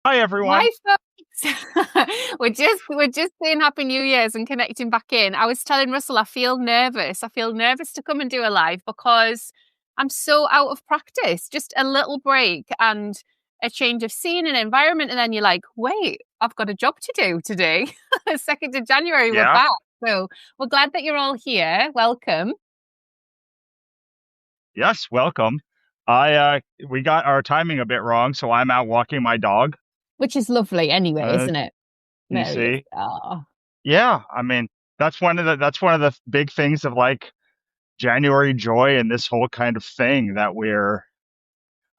Hi, Hi, everyone. folks. We're just saying Happy New Year's and connecting back in. I was telling Russell I feel nervous. I feel nervous to come and do a live because I'm so out of practice. Just a little break and a change of scene and environment, and then you're like, wait, I've got a job to do today. 2nd of January, we're Yeah. back. So we're glad that you're all here. Welcome. Yes, welcome. I we got our timing a bit wrong, so I'm out walking my dog. Which is lovely anyway, Uh, isn't it? you There he is. see. Oh. Yeah, I mean, that's one of the big things of like January joy and this whole kind of thing that we're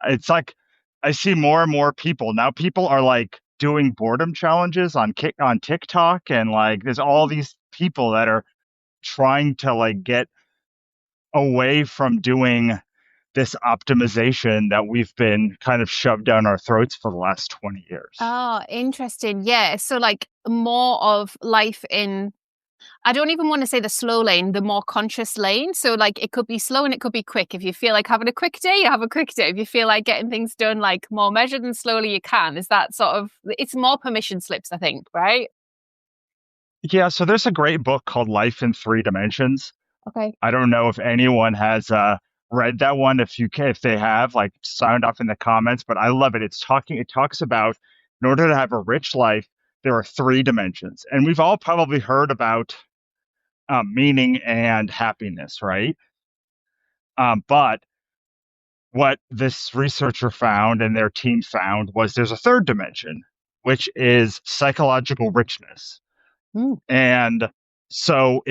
it's like I see more and more people. Now people are like doing boredom challenges on TikTok, and like there's all these people that are trying to like get away from doing this optimization that we've been kind of shoved down our throats for the last 20 years. Oh, interesting. Yeah. So like more of life in, I don't even want to say the slow lane, the more conscious lane. So like it could be slow and it could be quick. If you feel like having a quick day, you have a quick day. If you feel like getting things done like more measured and slowly, you can. Is that sort of, it's more permission slips, I think, right? Yeah, so there's a great book called Life in Three Dimensions. Okay. I don't know if anyone has read that one. If they have, like sound off in the comments, but I love it. It talks about in order to have a rich life, there are three dimensions. And we've all probably heard about meaning and happiness, right? But what this researcher found and their team found was there's a third dimension, which is psychological richness. Mm. And so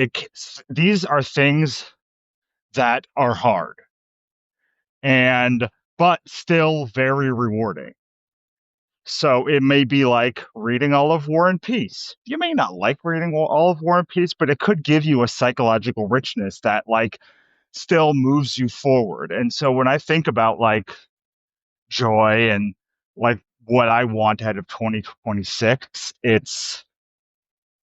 these are things that are hard and but still very rewarding. So it may be like reading all of War and Peace. You may not like reading all of War and Peace, but it could give you a psychological richness that like still moves you forward. And so when I think about like joy and like what I want out of 2026, it's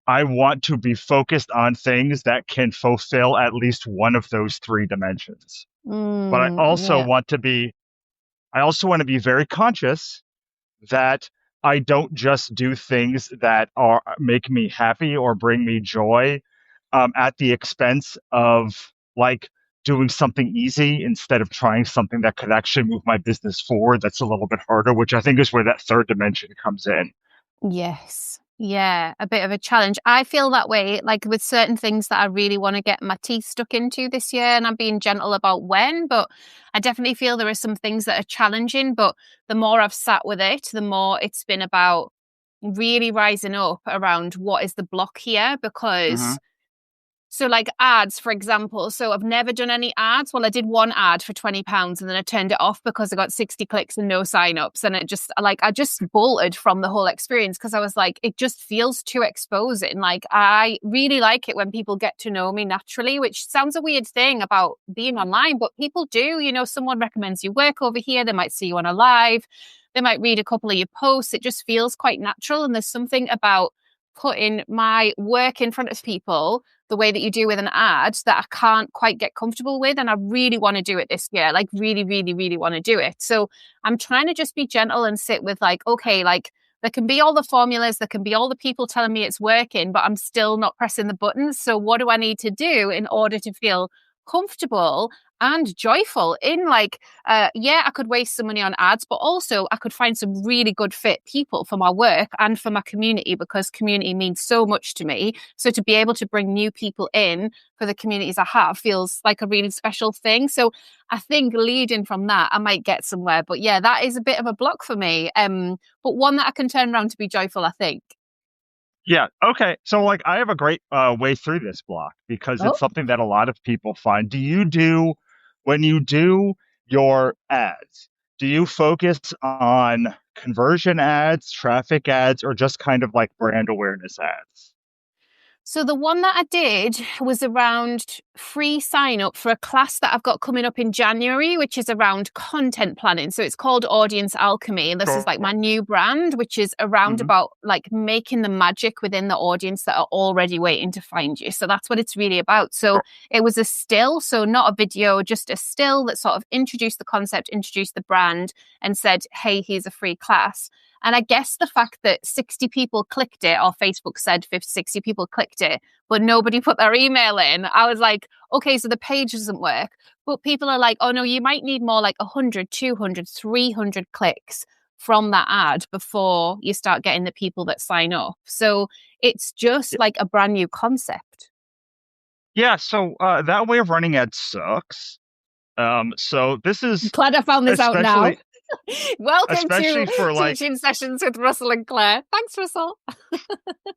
I want to be focused on things that can fulfill at least one of those three dimensions. But Yeah. I also want to be very conscious that I don't just do things that are make me happy or bring me joy at the expense of like doing something easy instead of trying something that could actually move my business forward that's a little bit harder, which I think is where that third dimension comes in. Yes. Yeah, a bit of a challenge. I feel that way, like with certain things that I really want to get my teeth stuck into this year, and I'm being gentle about when, but I definitely feel there are some things that are challenging. But the more I've sat with it, the more it's been about really rising up around what is the block here, Hmm. because so like ads, for example. So I've never done any ads. Well, I did one ad for £20 and then I turned it off because I got 60 clicks and no signups. And it just like I just bolted from the whole experience because I was like, it just feels too exposing. Like I really like it when people get to know me naturally, which sounds a weird thing about being online, but people do. Someone recommends your work over here, they might see you on a live, they might read a couple of your posts. It just feels quite natural. And there's something about putting my work in front of people the way that you do with an ad that I can't quite get comfortable with. And I really want to do it this year, like really, really, really want to do it. So I'm trying to just be gentle and sit with like, okay, like there can be all the formulas, there can be all the people telling me it's working, but I'm still not pressing the buttons. So what do I need to do in order to feel comfortable and joyful in like yeah, I could waste some money on ads, but also I could find some really good fit people for my work and for my community because community means so much to me. So to be able to bring new people in for the communities I have feels like a really special thing. So I think leading from that, I might get somewhere. But yeah, that is a bit of a block for me. But one that I can turn around to be joyful, I think. Yeah. Okay. So, like, I have a great way through this block because it's Oh. something that a lot of people find. When you do your ads, do you focus on conversion ads, traffic ads, or just kind of like brand awareness ads? So the one that I did was around free sign up for a class that I've got coming up in January, which is around content planning. So it's called Audience Alchemy. And this is like my new brand, which is around about like making the magic within the audience that are already waiting to find you. So that's what it's really about. So it was a still, so not a video, just a still that sort of introduced the concept, introduced the brand, and said, hey, here's a free class. And I guess the fact that 60 people clicked it, or Facebook said 60 people clicked it, but nobody put their email in, I was like, okay, so the page doesn't work. But people are like, oh no, you might need more like 100, 200, 300 clicks from that ad before you start getting the people that sign up. So it's just like a brand new concept. Yeah, so that way of running ads sucks. So this is Glad I found this out now. Welcome especially to for Teaching Sessions with Russell and Claire. Thanks, Russell.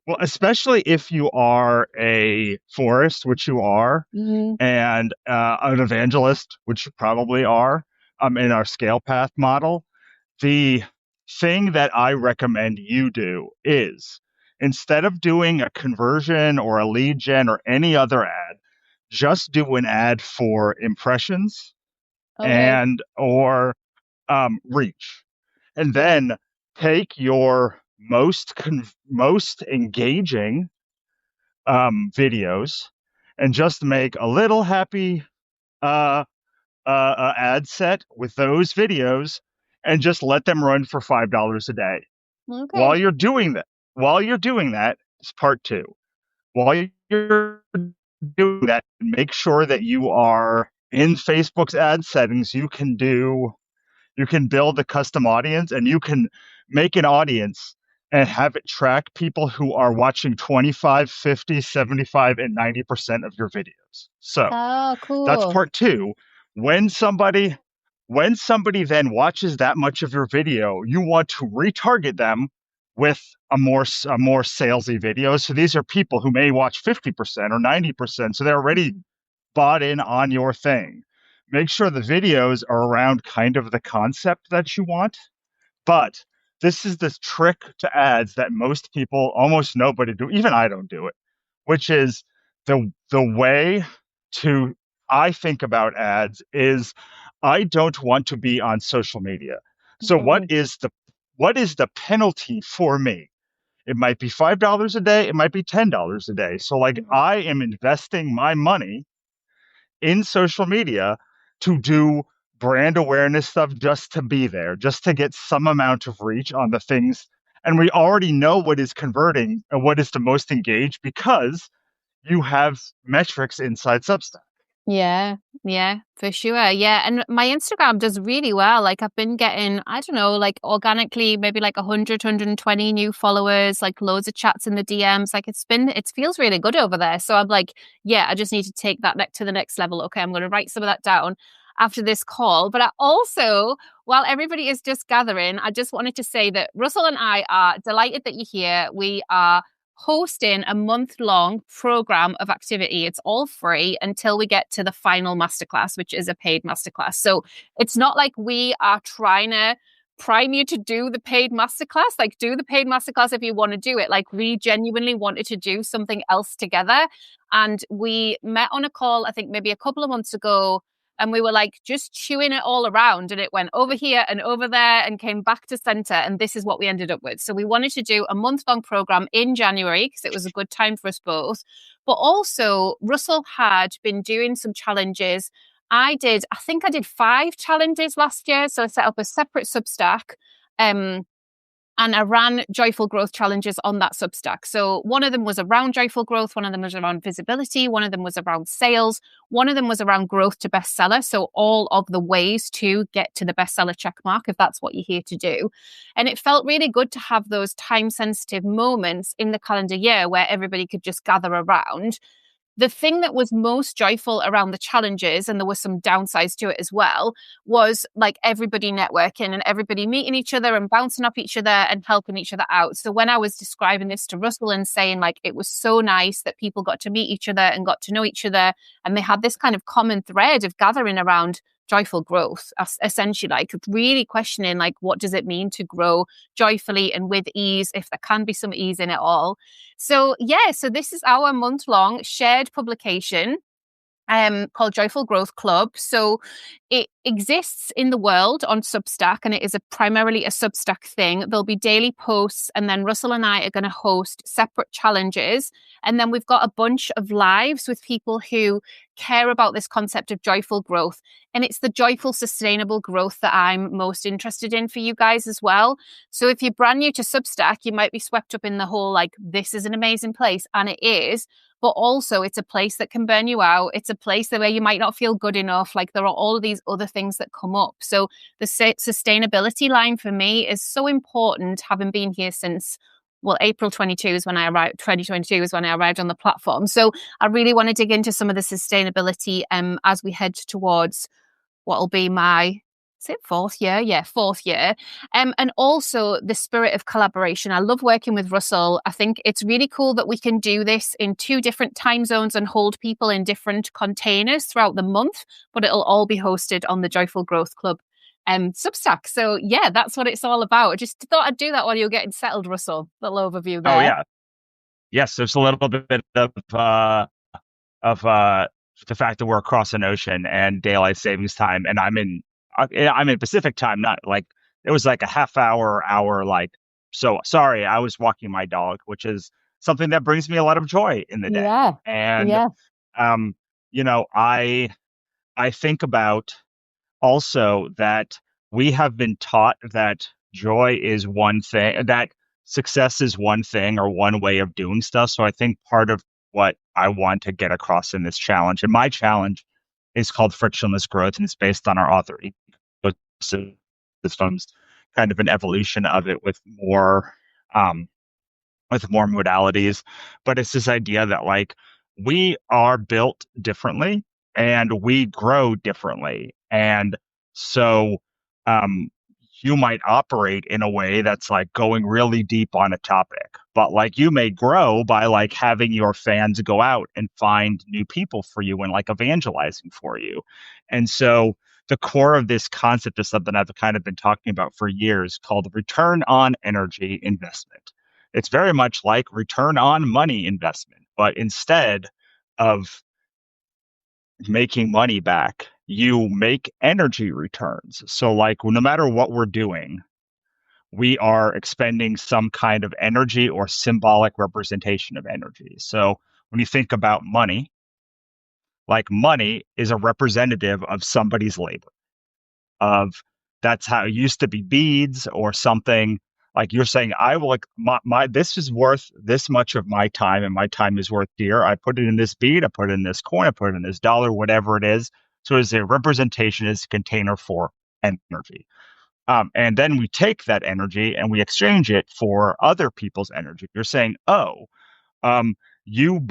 well, especially if you are a florist, which you are, and an evangelist, which you probably are, in our scale path model. The thing that I recommend you do is, instead of doing a conversion or a lead gen or any other ad, just do an ad for impressions and or reach, and then take your most engaging videos and just make a little happy uh, ad set with those videos and just let them run for $5 a day. While you're doing that, it's part two. While you're doing that, make sure that you are in Facebook's ad settings. You can build a custom audience, and you can make an audience and have it track people who are watching 25, 50, 75, and 90% of your videos. So that's cool. part two. When somebody then watches that much of your video, you want to retarget them with a more salesy video. So these are people who may watch 50% or 90%. So they're already bought in on your thing. Make sure the videos are around kind of the concept that you want. But this is this trick to ads that most people, almost nobody do, even I don't do it, which is the way to I think about ads is I don't want to be on social media. So what is the penalty for me? It might be $5 a day, it might be $10 a day. So like I am investing my money in social media to do brand awareness stuff, just to be there, just to get some amount of reach on the things. And we already know what is converting and what is the most engaged because you have metrics inside Substack. Yeah, for sure. Yeah. And my Instagram does really well. Like I've been getting, I don't know, like organically, maybe like 100, 120 new followers, like loads of chats in the DMs. Like it feels really good over there. So I'm like, yeah, I just need to take that to the next level. Okay, I'm going to write some of that down after this call. But I also, while everybody is just gathering, I just wanted to say that Russell and I are delighted that you're here. We are hosting a month-long program of activity. It's all free until we get to the final masterclass, which is a paid masterclass. So it's not like we are trying to prime you to do the paid masterclass. Like, do the paid masterclass if you want to do it. Like, we genuinely wanted to do something else together. And we met on a call, I think maybe a couple of months ago, and we were like just chewing it all around, and it went over here and over there and came back to center. And this is what we ended up with. So we wanted to do a month-long program in January because it was a good time for us both. But also Russell had been doing some challenges. I think I did 5 challenges last year. So I set up a separate Substack. And I ran joyful growth challenges on that Substack. So one of them was around joyful growth. One of them was around visibility. One of them was around sales. One of them was around growth to bestseller. So all of the ways to get to the bestseller check mark, if that's what you're here to do. And it felt really good to have those time sensitive moments in the calendar year where everybody could just gather around. The thing that was most joyful around the challenges, and there were some downsides to it as well, was like everybody networking and everybody meeting each other and bouncing off each other and helping each other out. So when I was describing this to Russell and saying like it was so nice that people got to meet each other and got to know each other, and they had this kind of common thread of gathering around joyful growth, essentially, like really questioning like what does it mean to grow joyfully and with ease, if there can be some ease in it all. So this is our month-long shared publication called Joyful Growth Club. So it exists in the world on Substack, and it is primarily a Substack thing. There'll be daily posts, and then Russell and I are going to host separate challenges. And then we've got a bunch of lives with people who care about this concept of joyful growth. And it's the joyful, sustainable growth that I'm most interested in for you guys as well. So if you're brand new to Substack, you might be swept up in the whole, like, this is an amazing place. And it is. But also it's a place that can burn you out. It's a place where you might not feel good enough. Like, there are all of these other things that come up. So the sustainability line for me is so important, having been here since, well, April 22 is when I arrived. 2022 is when I arrived on the platform. So I really want to dig into some of the sustainability as we head towards what will be my, is it fourth year? Yeah, fourth year. And also the spirit of collaboration. I love working with Russell. I think it's really cool that we can do this in 2 different time zones and hold people in different containers throughout the month, but it'll all be hosted on the Joyful Growth Club Substack. So yeah, that's what it's all about. I just thought I'd do that while you're getting settled, Russell. Little overview Oh there. yeah. Yes, there's a little bit of the fact that we're across an ocean and daylight savings time, and I'm in Pacific time, not like it was like a hour like. So sorry, I was walking my dog, which is something that brings me a lot of joy in the day. Yeah. And Yeah. um, I think about also that we have been taught that joy is one thing, that success is one thing or one way of doing stuff. So I think part of what I want to get across in this challenge, and my challenge is called frictionless growth, and it's based on our author ecosystems, kind of an evolution of it um, with more modalities. But it's this idea that like we are built differently and we grow differently. And so um, you might operate in a way that's like going really deep on a topic, but like you may grow by like having your fans go out and find new people for you and like evangelizing for you. And so the core of this concept is something I've kind of been talking about for years called return on energy investment. It's very much like return on money investment, but instead of making money back, you make energy returns. So, like, no matter what we're doing, we are expending some kind of energy or symbolic representation of energy. So, when you think about money, like money is a representative of somebody's labor of that's how it used to be beads or something like you're saying I will like my this is worth this much of my time and my time is worth dear. I put it in this bead, I put it in this coin, I put it in this dollar, whatever it is. So it's a representation, is a container for energy. And then we take that energy and we exchange it for other people's energy. You're saying, oh, um, you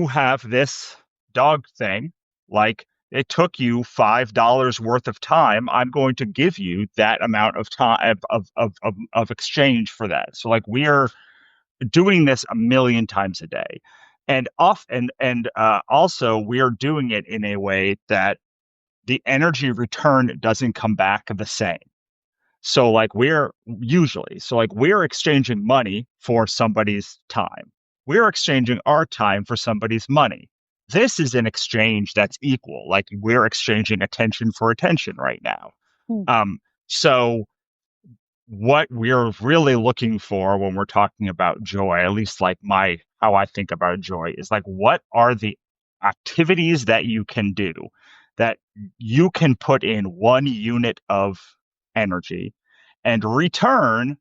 have this dog thing, like it took you $5 worth of time. I'm going to give you that amount of time of exchange for that. So like we are doing this a million times a day. And also we are doing it in a way that the energy return doesn't come back the same. So like we're exchanging money for somebody's time. We're exchanging our time for somebody's money. This is an exchange that's equal. Like we're exchanging attention for attention right now. Hmm. So what we're really looking for when we're talking about joy, at least like my how I think about joy, is like what are the activities that you can do that you can put in 1 unit of energy and return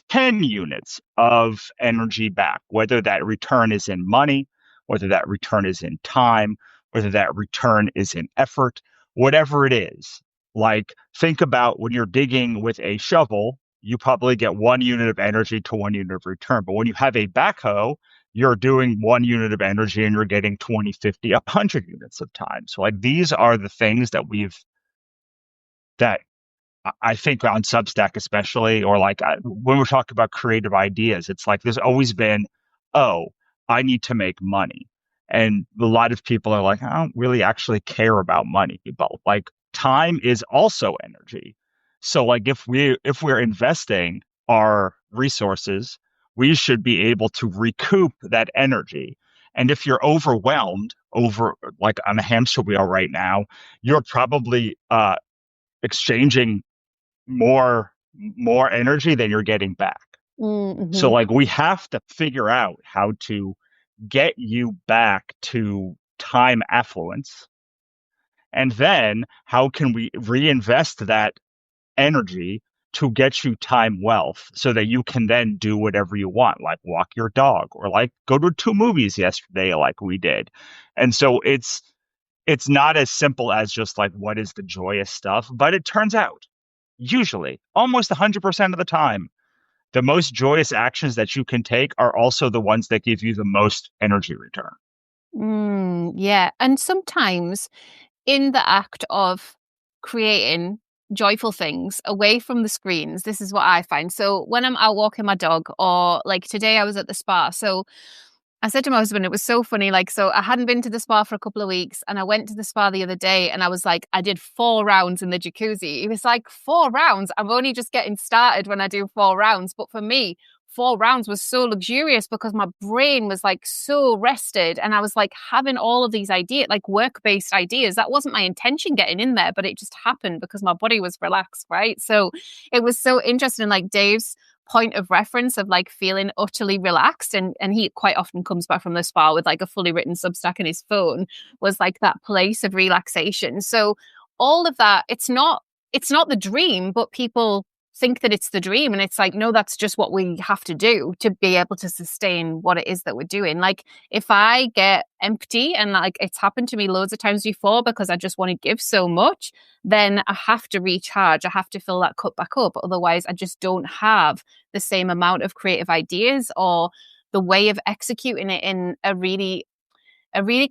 10 units of energy back, whether that return is in money, whether that return is in time, whether that return is in effort, whatever it is. Like, think about when you're digging with a shovel, you probably get 1 unit of energy to 1 unit of return. But when you have a backhoe, you're doing 1 unit of energy and you're getting 20, 50, 100 units of time. So, like, these are the things that I think on Substack, especially, or like when we're talking about creative ideas, it's like there's always been, oh, I need to make money. And a lot of people are like, I don't really actually care about money, but like time is also energy. So like if we're investing our resources, we should be able to recoup that energy. And if you're overwhelmed over like on a hamster wheel right now, you're probably exchanging more energy than you're getting back. So Mm-hmm. like we have to figure out how to get you back to time affluence. And then how can we reinvest that energy to get you time wealth so that you can then do whatever you want, like walk your dog or like go to two movies yesterday, like we did. And so it's not as simple as just like what is the joyous stuff, but it turns out usually almost 100% of the time, the most joyous actions that you can take are also the ones that give you the most energy return. Yeah. And sometimes in the act of creating joyful things away from the screens, this is what I find. So when I'm out walking my dog, or like today I was at the spa. So I said to my husband, it was so funny. Like, so I hadn't been to the spa for a couple of weeks, and I went to the spa the other day, and I was like, I did 4 rounds in the jacuzzi. He was like, 4 rounds? I'm only just getting started when I do 4 rounds. But for me, 4 rounds was so luxurious because my brain was like so rested, and I was like having all of these ideas, like work-based ideas. That wasn't my intention getting in there, but it just happened because my body was relaxed, right? So it was so interesting. Like Dave's point of reference of like feeling utterly relaxed, and he quite often comes back from the spa with like a fully written Substack in his phone, was like that place of relaxation. So all of that, it's not the dream, but people think that it's the dream, and it's like, no, that's just what we have to do to be able to sustain what it is that we're doing. Like if I get empty, and like it's happened to me loads of times before because I just want to give so much, then I have to recharge. I have to fill that cup back up. Otherwise, I just don't have the same amount of creative ideas or the way of executing it in a really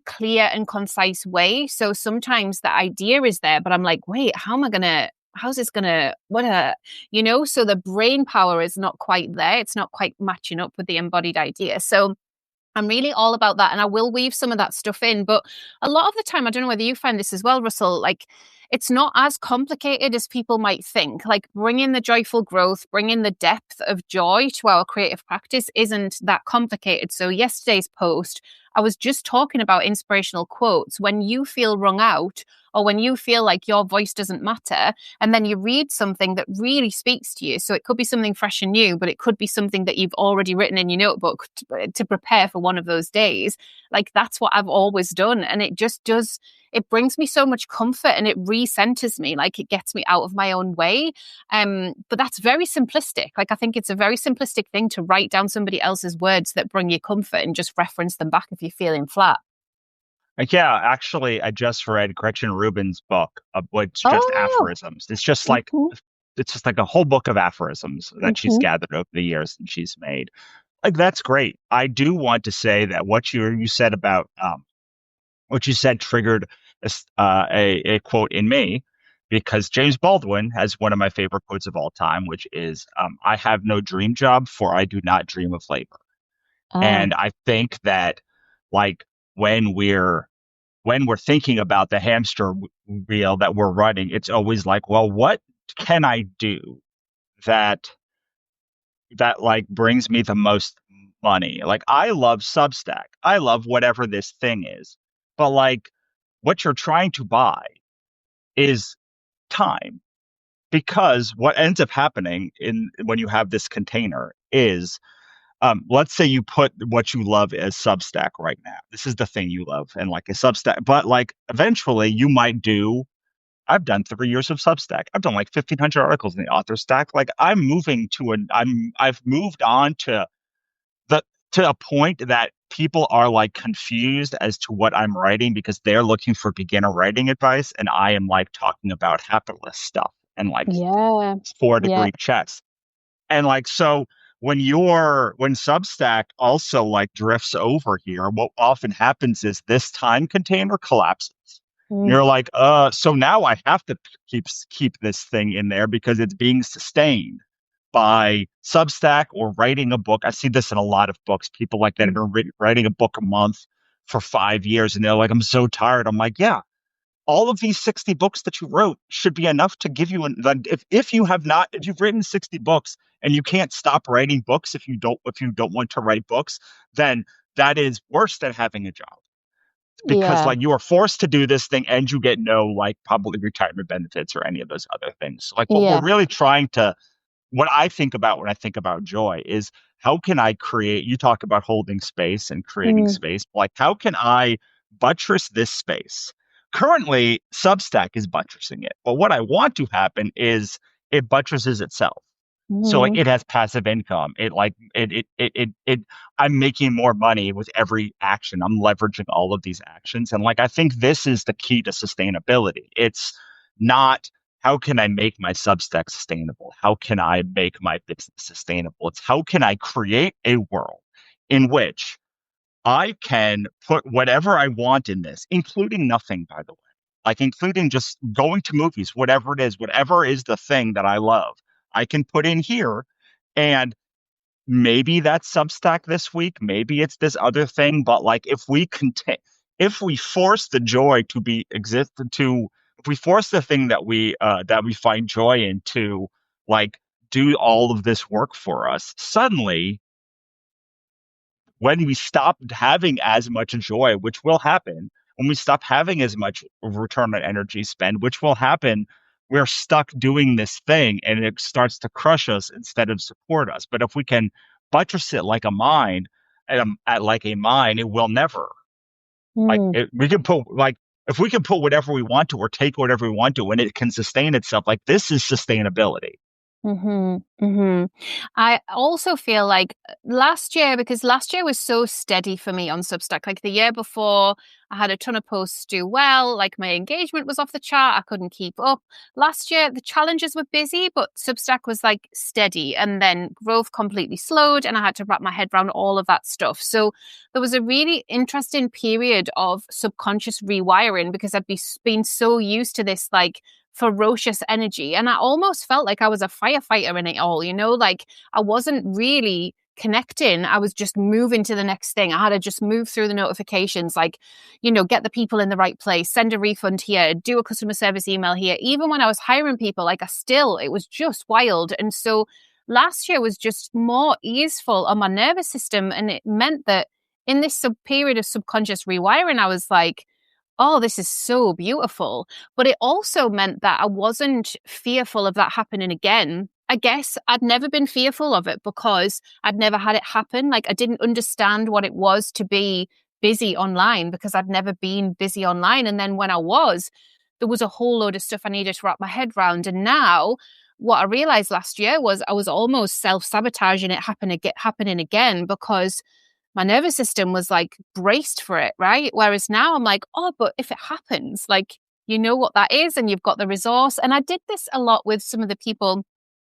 clear and concise way. So sometimes the idea is there, but I'm like, wait, how's this gonna, so the brain power is not quite there. It's not quite matching up with the embodied idea. So I'm really all about that. And I will weave some of that stuff in. But a lot of the time, I don't know whether you find this as well, Russell, like it's not as complicated as people might think. Like bringing the joyful growth, bringing the depth of joy to our creative practice isn't that complicated. So yesterday's post, I was just talking about inspirational quotes. When you feel wrung out, or when you feel like your voice doesn't matter, and then you read something that really speaks to you. So it could be something fresh and new, but it could be something that you've already written in your notebook to prepare for one of those days. Like that's what I've always done. And it just does, it brings me so much comfort, and it recenters me. Like it gets me out of my own way. But that's very simplistic. Like I think it's a very simplistic thing to write down somebody else's words that bring you comfort and just reference them back if you're feeling flat. Like, yeah, actually, I just read Gretchen Rubin's book, which just Oh, aphorisms. It's just like a whole book of aphorisms that she's hmm. gathered over the years and she's made. Like that's great. I do want to say that what you said about what you said triggered a quote in me because James Baldwin has one of my favorite quotes of all time, which is "I have no dream job, for I do not dream of labor." Ah, And I think that like when we're thinking about the hamster wheel that we're running, it's always like, well, what can I do that like brings me the most money? Like I love Substack. I love whatever this thing is. But like what you're trying to buy is time because what ends up happening in when you have this container is let's say you put what you love as Substack right now. This is the thing you love and like a Substack, but like eventually you might do. I've done 3 years of Substack. I've done like 1,500 articles in the author stack. Like I've moved on the to a point that people are like confused as to what I'm writing because they're looking for beginner writing advice, and I am like talking about capitalist stuff and like yeah, four yeah. degree chess. And like, so when Substack also like drifts over here, what often happens is this time container collapses. And Mm, you're like, so now I have to keep this thing in there because it's being sustained by Substack or writing a book. I see this in a lot of books. People like that have been writing a book a month for 5 years, and they're like, I'm so tired. I'm like, yeah, all of these 60 books that you wrote should be enough to give you if you have not if you've written 60 books and you can't stop writing books if you don't want to write books, then that is worse than having a job because Yeah. like you are forced to do this thing and you get no like public retirement benefits or any of those other things. So, like what we're Yeah. really trying to what I think about when I think about joy is how can I create, you talk about holding space and creating Mm, space, like how can I buttress this space? Currently, Substack is buttressing it, but what I want to happen is it buttresses itself. So like mm, it has passive income. It like it I'm making more money with every action. I'm leveraging all of these actions. And like I think this is the key to sustainability. It's not how can I make my Substack sustainable? How can I make my business sustainable? It's how can I create a world in which I can put whatever I want in this, including nothing, by the way, like including just going to movies, whatever is the thing that I love, I can put in here. And maybe that's Substack this week, maybe it's this other thing. But like if we force the joy to be existed to, if we force the thing that we find joy in to like do all of this work for us, suddenly when we stop having as much joy, which will happen, when we stop having as much return on energy spend, which will happen, we're stuck doing this thing and it starts to crush us instead of support us. But if we can buttress it like a mine, at like a mine, it will never. mm. We can put like if we can put whatever we want to or take whatever we want to and it can sustain itself, like this is sustainability. Mm-hmm. Mm-hmm. I also feel like last year, because last year was so steady for me on Substack. Like the year before, I had a ton of posts do well. Like my engagement was off the chart. I couldn't keep up. Last year, the challenges were busy, but Substack was like steady. And then growth completely slowed, and I had to wrap my head around all of that stuff. So there was a really interesting period of subconscious rewiring because been so used to this, like, ferocious energy. And I almost felt like I was a firefighter in it all, like I wasn't really connecting. I was just moving to the next thing. I had to just move through the notifications, like, get the people in the right place, send a refund here, do a customer service email here. Even when I was hiring people, like it was just wild. And so last year was just more easeful on my nervous system. And it meant that in this period of subconscious rewiring, I was like, oh, this is so beautiful. But it also meant that I wasn't fearful of that happening again. I guess I'd never been fearful of it because I'd never had it happen. Like I didn't understand what it was to be busy online because I'd never been busy online. And then when I was, there was a whole load of stuff I needed to wrap my head around. And now what I realized last year was I was almost self-sabotaging it happening again because my nervous system was like braced for it, right? Whereas now I'm like, oh, but if it happens, like, you know what that is and you've got the resource. And I did this a lot with some of the people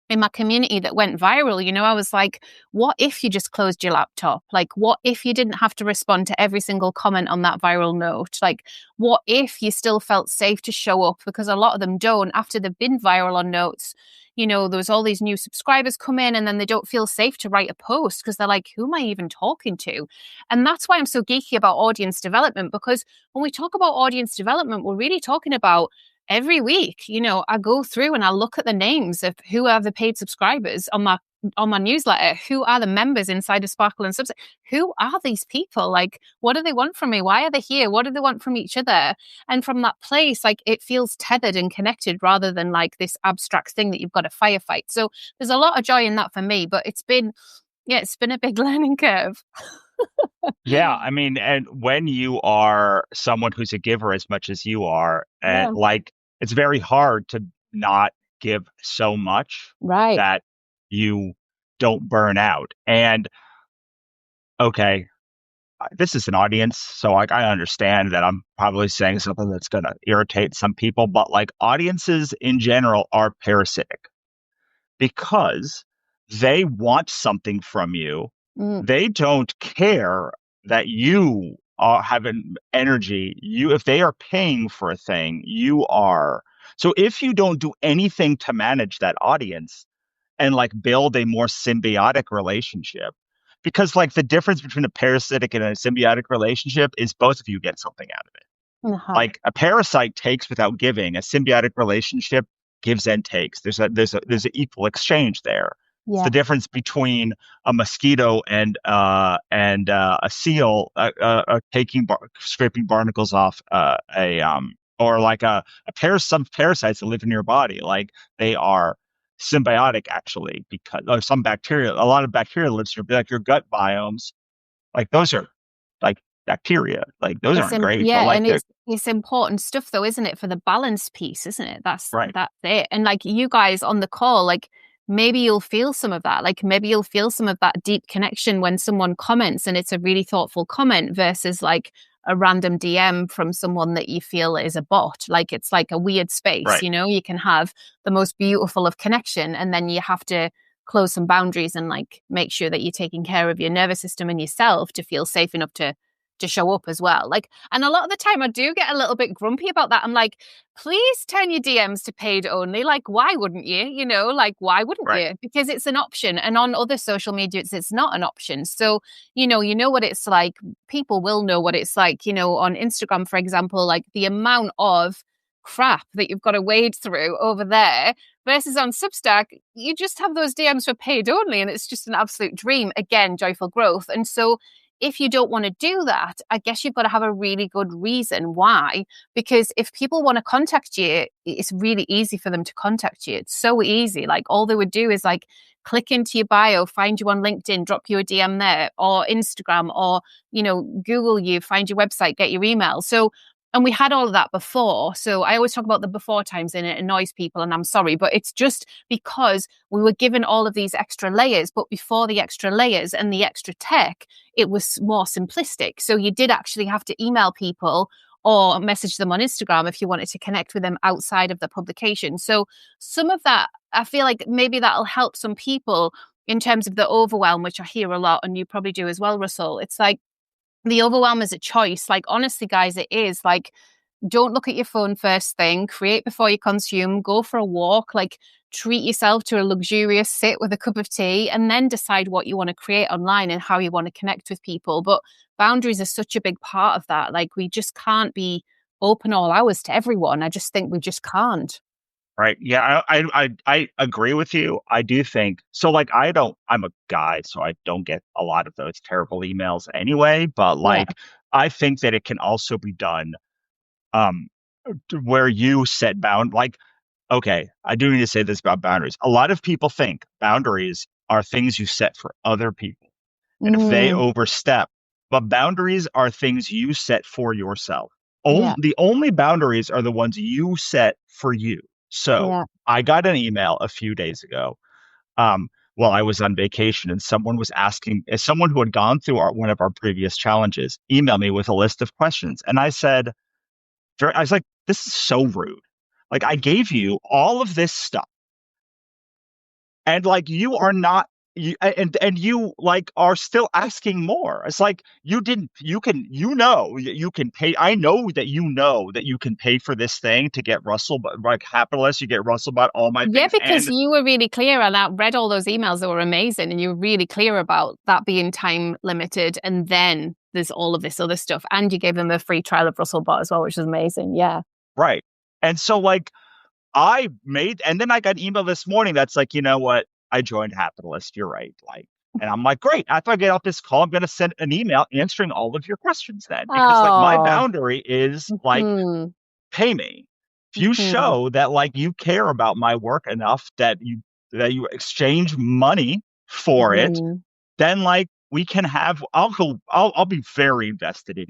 in my community that went viral. I was like, what if you just closed your laptop? Like, what if you didn't have to respond to every single comment on that viral note? Like, what if you still felt safe to show up? Because a lot of them don't after they've been viral on notes. There's all these new subscribers come in and then they don't feel safe to write a post because they're like, who am I even talking to? And that's why I'm so geeky about audience development, because when we talk about audience development, we're really talking about every week, I go through and I look at the names of who are the paid subscribers on my newsletter, who are the members inside of Sparkle and Substack, who are these people? Like, what do they want from me? Why are they here? What do they want from each other? And from that place, like it feels tethered and connected rather than like this abstract thing that you've got to firefight. So there's a lot of joy in that for me, but it's been a big learning curve. Yeah, I mean, and when you are someone who's a giver as much as you are, Yeah. like it's very hard to not give so much Right. that you don't burn out. And okay, this is an audience, so like I understand that I'm probably saying something that's going to irritate some people, but like audiences in general are parasitic because they want something from you. Mm, They don't care that you are having energy. If they are paying for a thing, you are. So if you don't do anything to manage that audience and like build a more symbiotic relationship, because like the difference between a parasitic and a symbiotic relationship is both of you get something out of it. uh-huh. Like a parasite takes without giving. A symbiotic relationship gives and takes. There's an equal exchange there. It's the Yeah. difference between a mosquito and a seal scraping barnacles off a or like some parasites that live in your body. Like they are symbiotic actually because some bacteria, a lot of bacteria lives in your gut biomes. Like those are like bacteria. Like those aren't great, but Yeah, like and they're it's important stuff though, isn't it, for the balance piece, isn't it? right, That's it. And like you guys on the call, like maybe you'll feel some of that. Like maybe you'll feel some of that deep connection when someone comments and it's a really thoughtful comment versus like a random DM from someone that you feel is a bot. Like it's like a weird space, right. you know? You can have the most beautiful of connection and then you have to close some boundaries and like make sure that you're taking care of your nervous system and yourself to feel safe enough to show up as well. Like, and a lot of the time I do get a little bit grumpy about that. I'm like, please turn your DMs to paid only. Like, why wouldn't you? You know, like, why wouldn't Right. you? Because it's an option. And on other social media, it's not an option. So, you know what it's like. People will know what it's like, you know, on Instagram, for example, like the amount of crap that you've got to wade through over there versus on Substack, you just have those DMs for paid only. And it's just an absolute dream. Again, joyful growth. And so, if you don't want to do that, I guess you've got to have a really good reason why. Because if people want to contact you, it's really easy for them to contact you. It's so easy. Like all they would do is like click into your bio, find you on LinkedIn, drop you a DM there, or Instagram, or, you know, Google you, find your website, get your email. So, and we had all of that before. So I always talk about the before times and it annoys people, and I'm sorry, but it's just because we were given all of these extra layers. But before the extra layers and the extra tech, it was more simplistic. So you did actually have to email people or message them on Instagram if you wanted to connect with them outside of the publication. So some of that, I feel like maybe that'll help some people in terms of the overwhelm, which I hear a lot, and you probably do as well, Russell. It's like the overwhelm is a choice. Like, honestly, guys, it is like, don't look at your phone first thing, create before you consume, go for a walk, like treat yourself to a luxurious sit with a cup of tea, and then decide what you want to create online and how you want to connect with people. But boundaries are such a big part of that. Like, we just can't be open all hours to everyone. I just think we just can't. Right. Yeah, I agree with you. I do think so. Like, I'm a guy, so I don't get a lot of those terrible emails anyway. But Yeah. like, I think that it can also be done, um, where you set like, okay, I do need to say this about boundaries. A lot of people think boundaries are things you set for other people. And if they Mm, overstep, but boundaries are things you set for yourself. yeah. The only boundaries are the ones you set for you. So Yeah. I got an email a few days ago, um, while I was on vacation, and someone was asking, as someone who had gone through one of our previous challenges, email me with a list of questions. And I was like, this is so rude. Like, I gave you all of this stuff and like you are not and you like are still asking more. It's like you can pay. I know that you can pay for this thing to get Russell, but like capitalist, you get Russell bought all my Yeah, things. because And you were really clear and I read all those emails that were amazing and you were really clear about that being time limited and then there's all of this other stuff. And you gave them a free trial of Russell Bot as well, which is amazing. Yeah. right. And so like and then I got an email this morning that's like, you know what? I joined Capitalist. You're right. Like, and I'm like, great. After I get off this call, I'm going to send an email answering all of your questions then, because like my Oh. boundary is like, Hmm. pay me. If you Hmm. show that like you care about my work enough that you exchange money for it, Hmm. then like we can have I'll be very invested in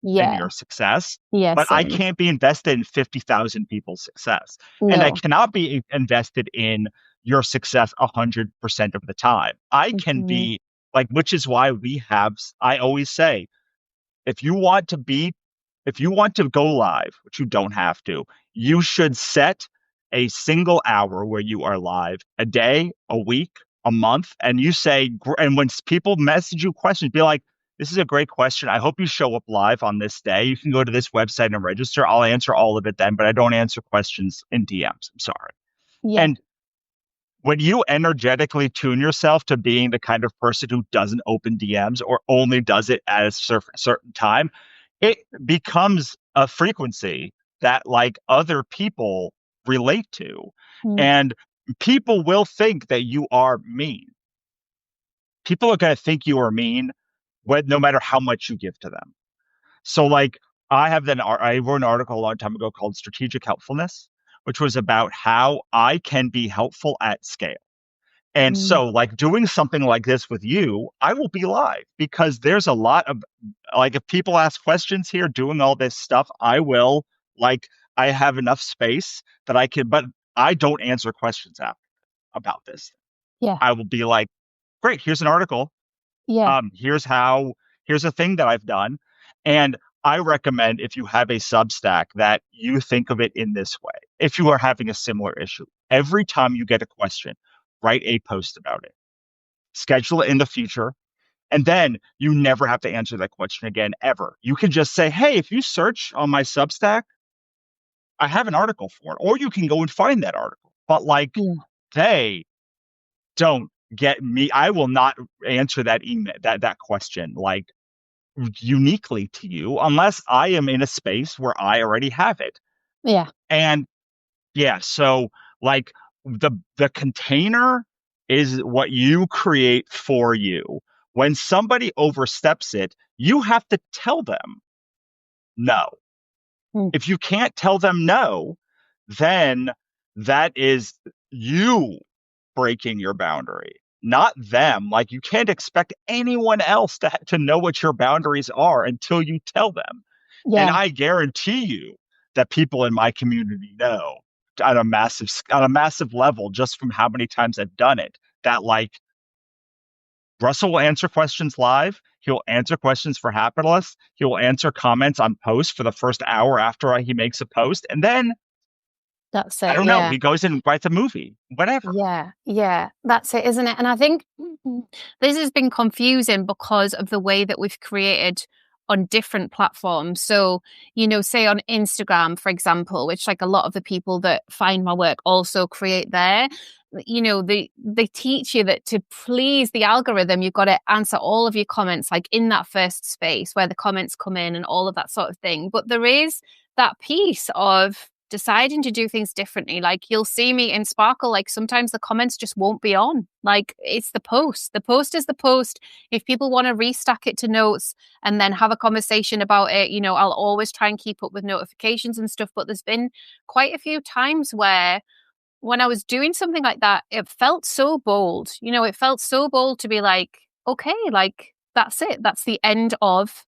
Yeah. your success, Yeah, but I same. can't be invested in 50,000 people's success. And I No. cannot be invested in your success 100% of the time. I can Hmm. be like, which is why I always say, if you want to be, if you want to go live, which you don't have to, you should set a single hour where you are live a day, a week, a month. And you say, and when people message you questions, be like, this is a great question. I hope you show up live on this day. You can go to this website and register. I'll answer all of it then, but I don't answer questions in DMs. I'm sorry. Yeah. And when you energetically tune yourself to being the kind of person who doesn't open DMs or only does it at a certain time, it becomes a frequency that like other people relate to. Hmm. And people will think that you are mean. People are going to think you are mean no matter how much you give to them. So like I wrote an article a long time ago called Strategic Helpfulness, which was about how I can be helpful at scale. And Mm. so like doing something like this with you, I will be live because there's a lot of like if people ask questions here doing all this stuff, I will like I have enough space that I can, but I don't answer questions about this. Yeah. I will be like, great, here's an article. Yeah. Here's how, here's a thing that I've done. And I recommend if you have a Substack that you think of it in this way. If you are having a similar issue, every time you get a question, write a post about it, schedule it in the future, and then you never have to answer that question again, ever. You can just say, hey, if you search on my Substack, I have an article for it, or you can go and find that article. But like, Yeah. they don't get me. I will not answer that email, that question like uniquely to you unless I am in a space where I already have it. Yeah. And yeah, so like the container is what you create for you. When somebody oversteps it, you have to tell them no. Mm. If you can't tell them no, then that is you breaking your boundary, not them. Like you can't expect anyone else to know what your boundaries are until you tell them. And Yeah. I guarantee you that people in my community know on a massive level, just from how many times I've done it, that like Russell will answer questions live. He'll answer questions for Capitalists. He will answer comments on posts for the first hour after he makes a post. And then, That's I it. don't know, Yeah. he goes and writes a movie, whatever. Yeah, yeah, that's it, isn't it? And I think this has been confusing because of the way that we've created on different platforms. So, say on Instagram, for example, which like a lot of the people that find my work also create there, they teach you that to please the algorithm, you've got to answer all of your comments like in that first space where the comments come in and all of that sort of thing. But there is that piece of deciding to do things differently. Like you'll see me in Sparkle, like sometimes the comments just won't be on. Like it's the post. The post is the post. If people want to restack it to notes and then have a conversation about it, I'll always try and keep up with notifications and stuff. But there's been quite a few times where when I was doing something like that, it felt so bold. It felt so bold to be like, okay, like that's it. That's the end of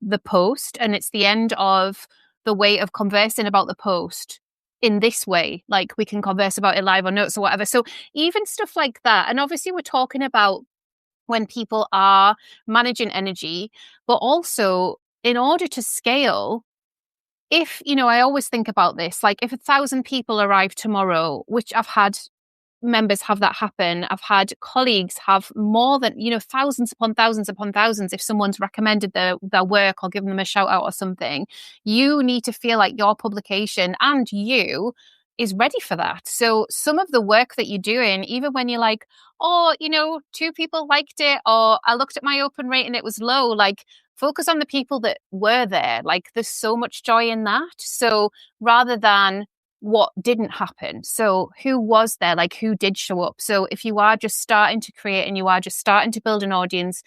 the post, and it's the end of the way of conversing about the post in this way. Like we can converse about it live on notes or whatever. So even stuff like that. And obviously we're talking about when people are managing energy, but also in order to scale, if, I always think about this, like if 1,000 people arrive tomorrow, which I've had members have that happen. I've had colleagues have more than, thousands upon thousands. If someone's recommended their work or given them a shout out or something, you need to feel like your publication and you is ready for that. So some of the work that you're doing, even when you're like, oh, 2 people liked it, or I looked at my open rate and it was low, like focus on the people that were there. Like there's so much joy in that. So rather than what didn't happen. So who was there? Like who did show up? So if you are just starting to create and you are just starting to build an audience,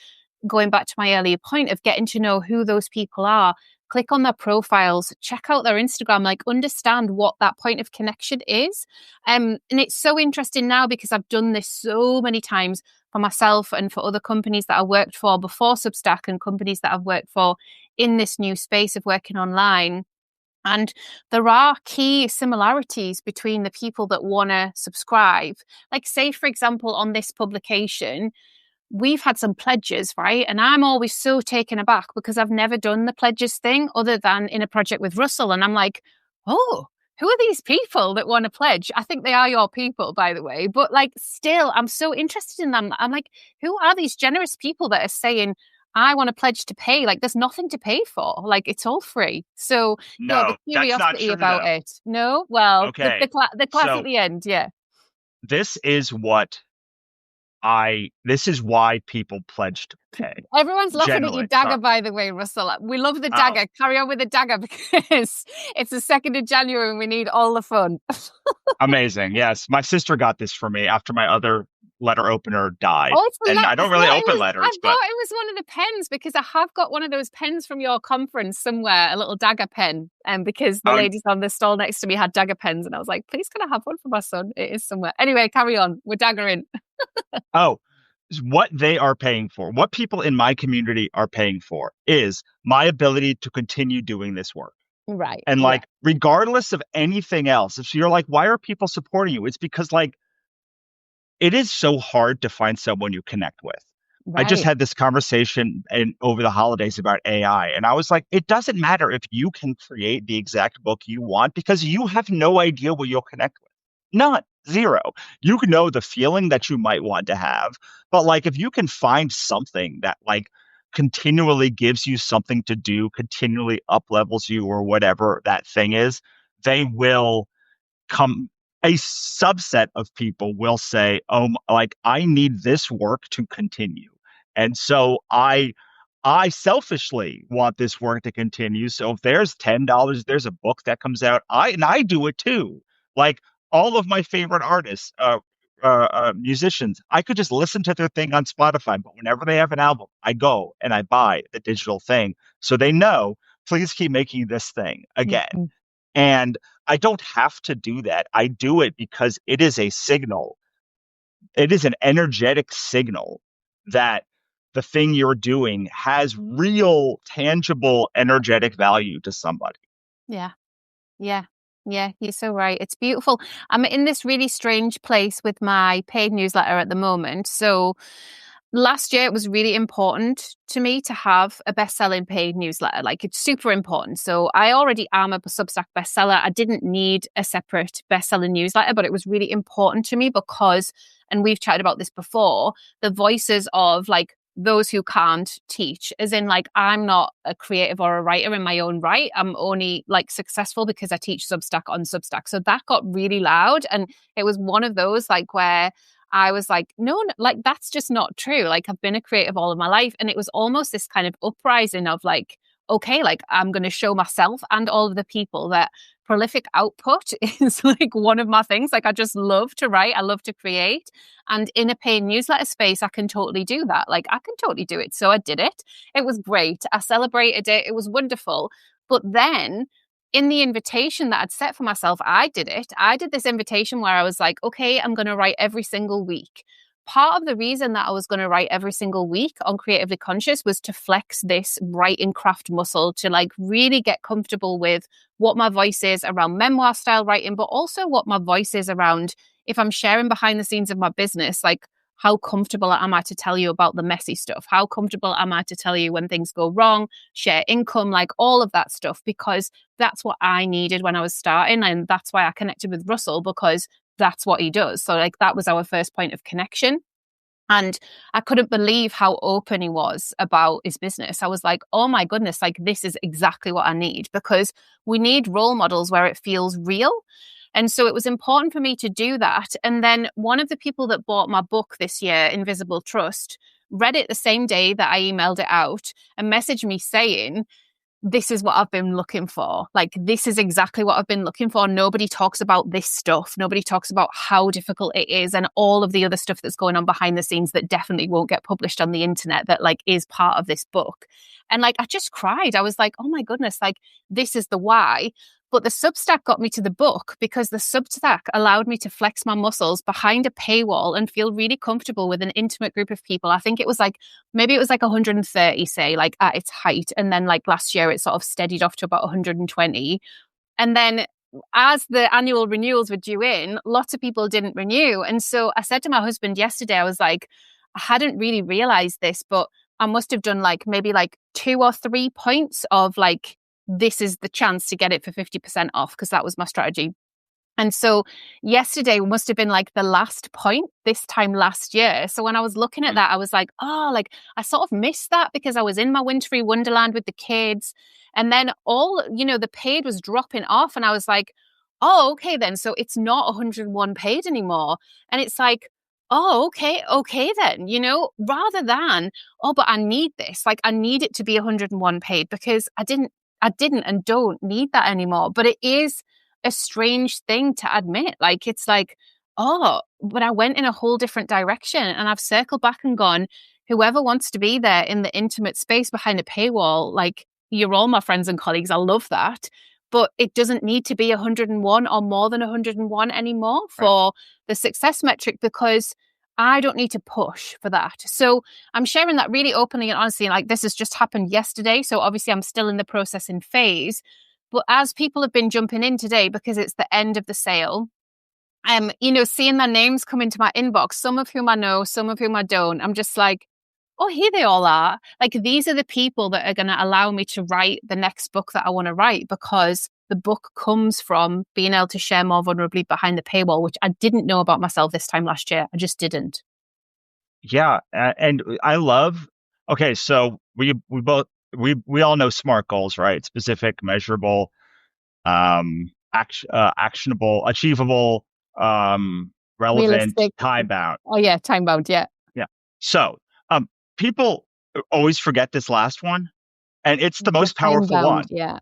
going back to my earlier point of getting to know who those people are, click on their profiles, check out their Instagram, like understand what that point of connection is. And it's so interesting now because I've done this so many times for myself and for other companies that I worked for before Substack and companies that I've worked for in this new space of working online. And there are key similarities between the people that want to subscribe. Like, say, for example, on this publication, we've had some pledges, right? And I'm always so taken aback because I've never done the pledges thing other than in a project with Russell. And I'm like, oh, who are these people that want to pledge? I think they are your people, by the way. But like, still, I'm so interested in them. I'm like, who are these generous people that are saying, I want to pledge to pay? Like, there's nothing to pay for. Like, it's all free. So, the No, that's not curiosity true about though. it. No, well, the Okay. the class at So the end, yeah. this is what this is why people pledge to pay. Everyone's laughing at your Generally, dagger, sorry. by the way, Russell. We love the Oh, dagger. Carry on with the dagger because it's the 2nd of January and we need all the fun. amazing. Yes. My sister got this for me after my other letter opener died. Oh, it's a And letter. I don't really open letters, I but thought it was one of the pens because I have got one of those pens from your conference somewhere, a little dagger pen. And because the oh, ladies on the stall next to me had dagger pens, and I was like, please, can I have one for my son? It is somewhere. Anyway, carry on. We're daggering. oh, what they are paying for, what people in my community are paying for is my ability to continue doing this work. Right. And Yeah. like, regardless of anything else, if you're like, why are people supporting you? It's because like it is so hard to find someone you connect with. I just Right. had this conversation over the holidays about AI, and I was like, it doesn't matter if you can create the exact book you want because you have no idea what you'll connect with. Not zero. You can know the feeling that you might want to have, but like if you can find something that like continually gives you something to do, continually up levels you or whatever that thing is, they will come a subset of people will say, "Oh, like I need this work to continue." And so I selfishly want this work to continue. So if there's $10, there's a book that comes out, I do it too. Like all of my favorite artists, musicians, I could just listen to their thing on Spotify, but whenever they have an album, I go and I buy the digital thing. So they know, please keep making this thing again. Mhm. And I don't have to do that. I do it because it is a signal. It is an energetic signal that the thing you're doing has real, tangible, energetic value to somebody. Yeah. Yeah. Yeah, you're so right. It's beautiful. I'm in this really strange place with my paid newsletter at the moment. So last year, it was really important to me to have a best-selling paid newsletter. Like it's super important. So I already am a Substack bestseller. I didn't need a separate best-selling newsletter, but it was really important to me because, and we've chatted about this before, the voices of like those who can't teach, as in like I'm not a creative or a writer in my own right. I'm only like successful because I teach Substack on Substack. So that got really loud. And it was one of those like where I was like, no, like that's just not true. Like I've been a creative all of my life. And it was almost this kind of uprising of like, okay, like I'm going to show myself and all of the people that prolific output is like one of my things. Like I just love to write. I love to create. And in a paid newsletter space, I can totally do that. Like I can totally do it. So I did it. It was great. I celebrated it. It was wonderful. But then in the invitation that I'd set for myself, I did it. I did this invitation where I was like, okay, I'm going to write every single week. Part of the reason that I was going to write every single week on Creatively Conscious was to flex this writing craft muscle, to like really get comfortable with what my voice is around memoir style writing, but also what my voice is around if I'm sharing behind the scenes of my business, like how comfortable am I to tell you about the messy stuff? How comfortable am I to tell you when things go wrong, share income, like all of that stuff? Because that's what I needed when I was starting. And that's why I connected with Russell, because that's what he does. So like that was our first point of connection. And I couldn't believe how open he was about his business. I was like, oh my goodness, like this is exactly what I need, because we need role models where it feels real. And so it was important for me to do that. And then one of the people that bought my book this year, Invisible Trust, read it the same day that I emailed it out and messaged me saying, this is what I've been looking for. Like, this is exactly what I've been looking for. Nobody talks about this stuff. Nobody talks about how difficult it is and all of the other stuff that's going on behind the scenes that definitely won't get published on the internet that like is part of this book. And like, I just cried. I was like, oh my goodness, like this is the why. But the Substack got me to the book because the Substack allowed me to flex my muscles behind a paywall and feel really comfortable with an intimate group of people. I think it was like, maybe it was like 130, say, like at its height. And then like last year, it sort of steadied off to about 120. And then as the annual renewals were due in, lots of people didn't renew. And so I said to my husband yesterday, I was like, I hadn't really realized this, but I must have done like maybe like 2 or 3 points of like, this is the chance to get it for 50% off, because that was my strategy. And so yesterday must have been like the last point this time last year. So when I was looking at that, I was like, oh, like I sort of missed that because I was in my wintry wonderland with the kids. And then all, you know, the paid was dropping off. And I was like, oh, okay, then. So it's not 101 paid anymore. And it's like, oh, okay then, rather than, oh, but I need this. Like I need it to be 101 paid because I didn't and don't need that anymore. But it is a strange thing to admit. Like it's like, oh, but I went in a whole different direction and I've circled back and gone, whoever wants to be there in the intimate space behind a paywall, like you're all my friends and colleagues. I love that. But it doesn't need to be 101 or more than 101 anymore Right. for the success metric because I don't need to push for that. So I'm sharing that really openly and honestly. Like this has just happened yesterday. So obviously I'm still in the processing phase. But as people have been jumping in today because it's the end of the sale, seeing their names come into my inbox, some of whom I know, some of whom I don't, I'm just like, oh, here they all are. Like these are the people that are going to allow me to write the next book that I want to write because the book comes from being able to share more vulnerably behind the paywall, which I didn't know about myself this time last year. I just didn't. Yeah, and I love. Okay, so we both we all know SMART goals, right? Specific, measurable, actionable, achievable, relevant, Realistic. time bound. Oh, yeah. Time bound. Yeah. Yeah. So, people always forget this last one, and it's the The most time powerful bound. one. Yeah.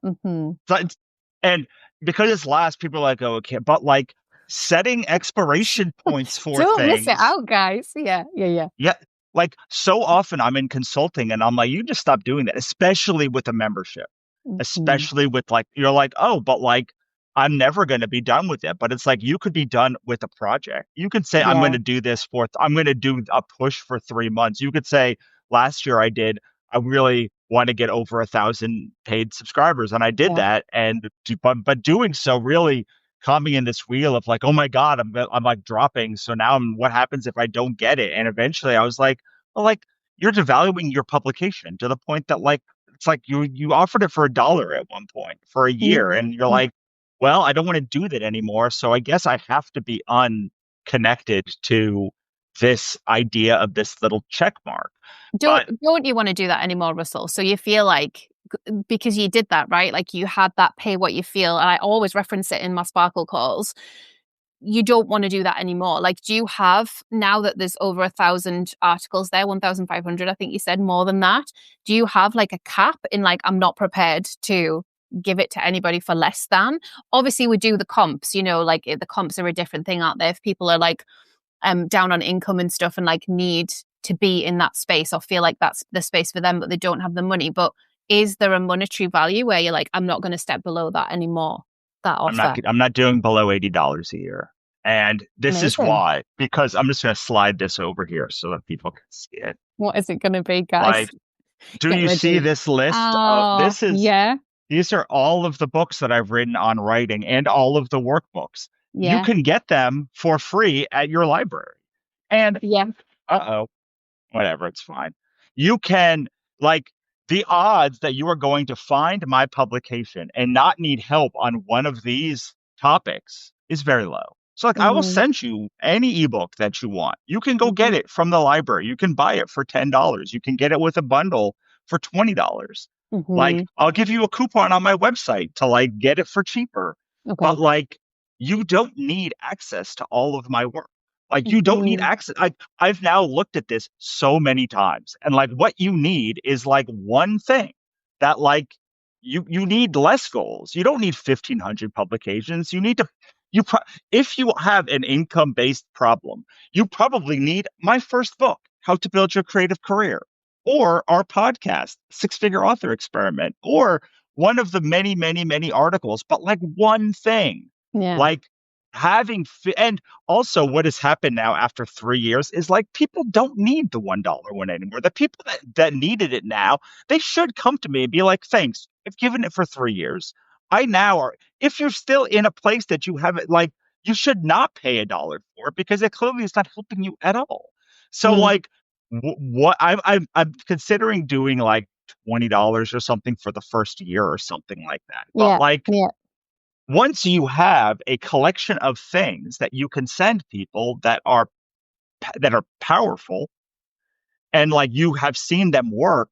And because it's last, people are like, oh, okay, but like setting expiration points for Don't miss it things. out, guys. Yeah. Yeah. Yeah. Yeah. Like so often I'm in consulting and I'm like, you just stop doing that, especially with a membership, hmm especially with like, you're like, oh, but like, I'm never going to be done with it. But it's like, you could be done with a project. You could say, I'm going Yeah. to do this I'm going to do a push for 3 months. You could say, last year I really want to get over 1,000 paid subscribers. And I did Yeah. that. But doing so really caught me in this wheel of like, oh my God, I'm like dropping. So now what happens if I don't get it? And eventually I was like, well, like you're devaluing your publication to the point that like it's like you offered it for $1 at one point for a year, Yeah. and you're Yeah. like, well, I don't want to do that anymore. So I guess I have to be unconnected to this idea of this little check mark. Don't But don't you want to do that anymore, Russell? So you feel like because you did that, right? Like you had that pay what you feel, and I always reference it in my Sparkle calls. You don't want to do that anymore. Like, do you have now that there's over 1,000 articles there, 1,500, I think you said more than that? Do you have like a cap in like I'm not prepared to give it to anybody for less than? Obviously, we do the comps. Like the comps are a different thing, aren't they? If people are like down on income and stuff and like need to be in that space or feel like that's the space for them, but they don't have the money. But is there a monetary value where you're like, I'm not going to step below that anymore, that offer? I'm not doing below $80 a year. And this is Amazing. why, because I'm just going to slide this over here so that people can see it. What is it going to be, guys? Like, do Get you see ready. this list? Oh, yeah, These are all of the books that I've written on writing and all of the workbooks. You yeah, can get them for free at your library. And yeah, uh-oh, whatever, it's fine. You can, like, the odds that you are going to find my publication and not need help on one of these topics is very low. So, like, I will hmm send you any ebook that you want. You can go hmm get it from the library. You can buy it for $10. You can get it with a bundle for $20. Like, hmm I'll give you a coupon on my website to like get it for cheaper. But okay, like, you don't need access to all of my work. Like, you don't need hmm access. I've now looked at this so many times, and like what you need is like one thing that like you need less goals. You don't need 1,500 publications. You need to you pro- if you have an income based problem, you probably need my first book, How to Build Your Creative Career, or our podcast, Six Figure Author Experiment, or one of the many, many, many articles, but like one thing, yeah, like and also, what has happened now after 3 years is like people don't need the $1 one anymore. The people that needed it now, they should come to me and be like, thanks, I've given it for 3 years. I now are, if you're still in a place that you haven't, like, you should not pay $1 for it because it clearly is not helping you at all. So, mm, like, what I'm considering doing like $20 or something for the first year or something like that. But yeah, like, yeah, once you have a collection of things that you can send people that are powerful and like you have seen them work,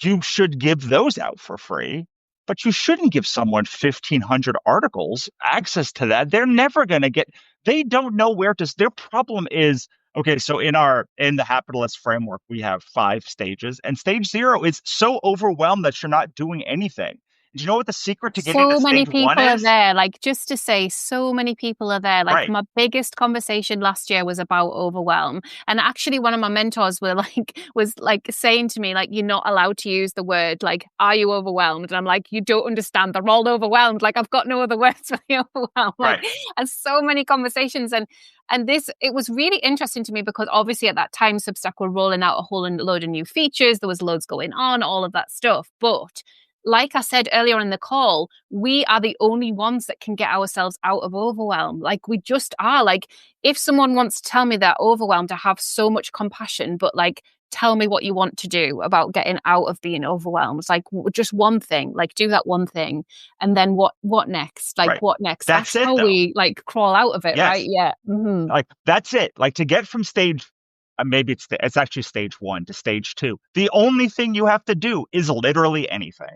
you should give those out for free. But you shouldn't give someone 1,500 articles access to that. They're never going to get, they don't know where to, their problem is Okay, so in the capitalist framework, we have five stages, and stage zero is so overwhelmed that you're not doing anything. Do you know what the secret to getting to So many stage one people are is? there. Like, just to say, so many people are there. Like, Right, my biggest conversation last year was about overwhelm. And actually, one of my mentors was like saying to me, like, you're not allowed to use the word, like, are you overwhelmed? And I'm like, you don't understand. They're all overwhelmed. Like, I've got no other words for the overwhelm. Like, right, and so many conversations. And this, it was really interesting to me because obviously at that time, Substack were rolling out a whole load of new features. There was loads going on, all of that stuff. But like I said earlier in the call, we are the only ones that can get ourselves out of overwhelm. Like, we just are. Like, if someone wants to tell me they're overwhelmed, I have so much compassion, but like, tell me what you want to do about getting out of being overwhelmed. It's like, just one thing, like, do that one thing. And then what next? Like, right. what next? That's That's it, how though. we like crawl out of it, right? Yes, Yeah. Hmm. like that's it. Like to get from stage, maybe it's actually stage one to stage two. The only thing you have to do is literally anything.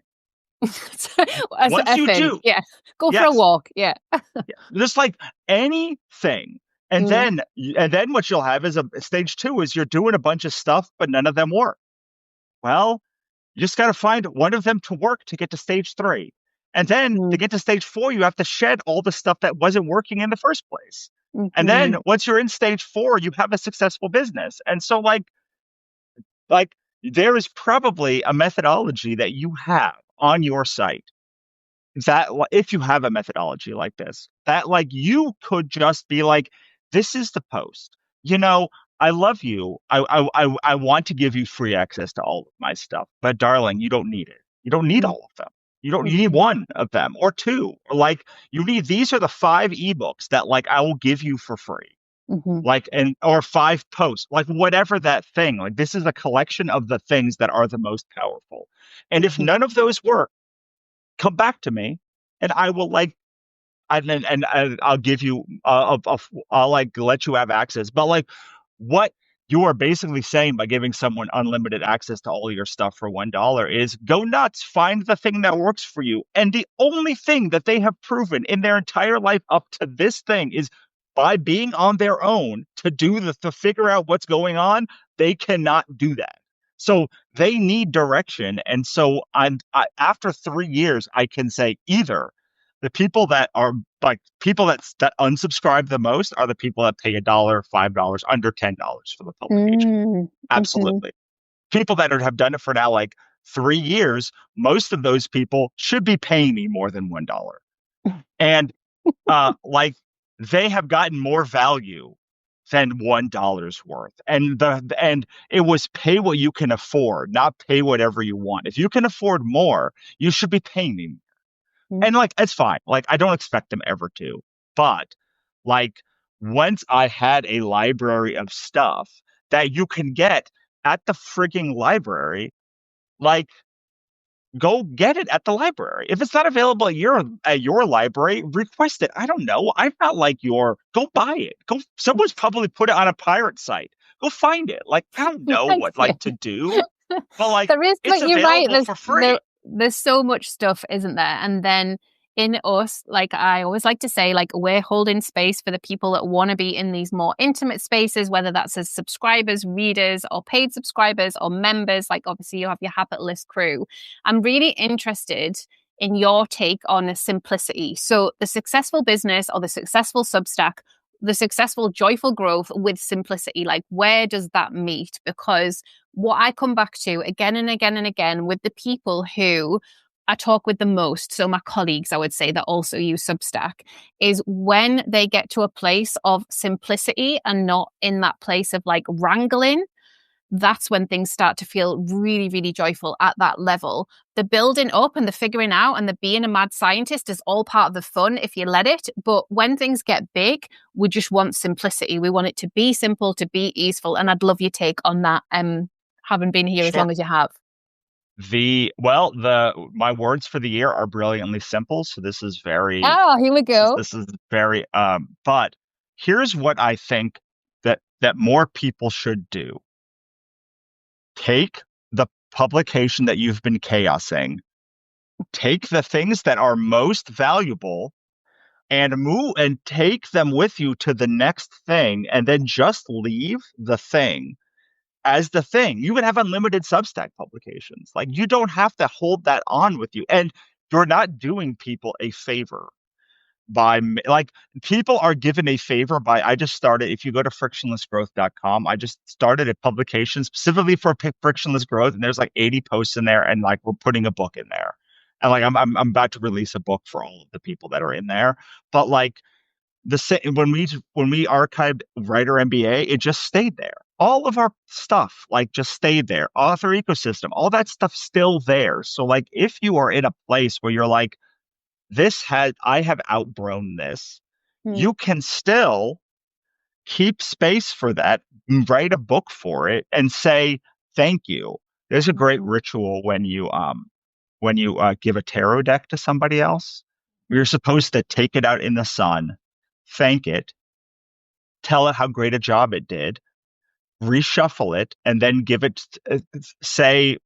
As Once you effing, do, yeah. Go for a yes, walk. Yeah. yeah, just like anything. And Mm, then and then what you'll have is a stage two is you're doing a bunch of stuff, but none of them work. Well, you just got to find one of them to work to get to stage three. And then to mm, get to stage four, you have to shed all the stuff that wasn't working in the first place. And then mhm, once you're in stage four, you have a successful business. And so like there is probably a methodology that you have on your site that if you have a methodology like this, that like you could just be like, this is the post. You know, I love you. I want to give you free access to all of my stuff, but darling, you don't need it. You don't need mm, all of them. You need mhm, one of them or two. Or like you need these are the five ebooks that like I will give you for free. mhm, Like and or five posts, like whatever that thing. Like this is a collection of the things that are the most powerful. And if mhm, none of those work, come back to me and I will like and I'll give you I'll like let you have access. But like what you are basically saying by giving someone unlimited access to all your stuff for $1 is go nuts, find the thing that works for you. And the only thing that they have proven in their entire life up to this thing is by being on their own to do the to figure out what's going on, they cannot do that. So they need direction. And so after 3 years, I can say either the people that are like people that unsubscribe the most are the people that pay $1, $5, under $10 for the publication. mm, mhm, Absolutely. People that have done it for now like 3 years, most of those people should be paying me more than $1. And like they have gotten more value than $1 worth. And it was pay what you can afford, not pay whatever you want. If you can afford more, you should be paying me. mm, And like it's fine. Like I don't expect them ever to. But like once I had a library of stuff that you can get at the frigging library, like go get it at the library. If it's not available at your library, request it. I don't know. I'm not like your go buy it. Go someone's probably put it on a pirate site. Go find it. Like I don't know Thank what you. like to do, but like There is, it's but you're right. available for free. There's so much stuff, isn't there? And then in us, like I always like to say, like we're holding space for the people that want to be in these more intimate spaces, whether that's as subscribers, readers, or paid subscribers or members. Like obviously you have your habit list crew. I'm really interested in your take on simplicity. So the successful business or the successful Substack, the successful joyful growth with simplicity, like where does that meet? Because what I come back to again and again and again with the people who I talk with the most, so my colleagues, I would say, that also use Substack, is when they get to a place of simplicity and not in that place of like wrangling, that's when things start to feel really, really joyful at that level. The building up and the figuring out and the being a mad scientist is all part of the fun if you let it. But when things get big, we just want simplicity. We want it to be simple, to be easeful. And I'd love your take on that, having been here as Sure. long as you have. The my words for the year are brilliantly simple. So Oh, here we go. this is very but here's what I think that more people should do. Take the publication that you've been chaosing, take the things that are most valuable, and move and take them with you to the next thing, and then just leave the thing as the thing. You can have unlimited Substack publications. Like you don't have to hold that on with you. And you're not doing people a favor by like people are given a favor by I just started if you go to frictionlessgrowth.com, I just started a publication specifically for frictionless growth, and there's like 80 posts in there, and like we're putting a book in there, and like I'm about to release a book for all of the people that are in there. But like when we archived Writer MBA, it just stayed there. All of our stuff like just stayed there. Author ecosystem, all that stuff still there. So like if you are in a place where you're like, I have outgrown this, Mm. you can still keep space for that, write a book for it, and say thank you. There's a great ritual when you give a tarot deck to somebody else. You're supposed to take it out in the sun, thank it, tell it how great a job it did, reshuffle it, and then give it, say,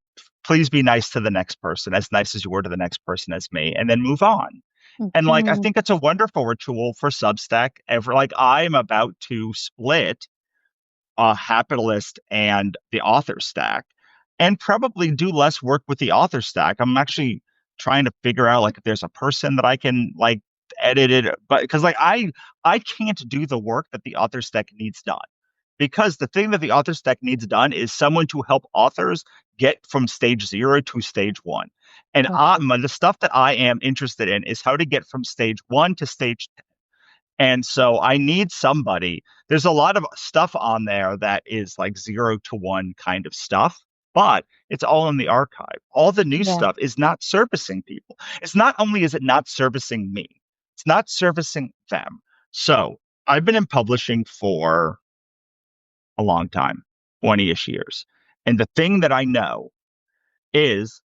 please be nice to the next person, as nice as you were to the next person as me, and then move on. And like, I Mm. think it's a wonderful ritual for Substack. Ever like, I'm about to split Capitalist and the author stack, and probably do less work with the author stack. I'm actually trying to figure out like if there's a person that I can like edit it, but because like I can't do the work that the author stack needs done. Because the thing that the author stack needs done is someone to help authors get from stage 0 to stage 1. And the stuff that I am interested in is how to get from stage 1 to stage. And so I need somebody. There's a lot of stuff on there that is like 0 to 1 kind of stuff, but it's all in the archive. All the new Yeah. stuff is not servicing people. It's not only is it not servicing me, it's not servicing them. So I've been in publishing for a long time, 20-ish years. And the thing that I know is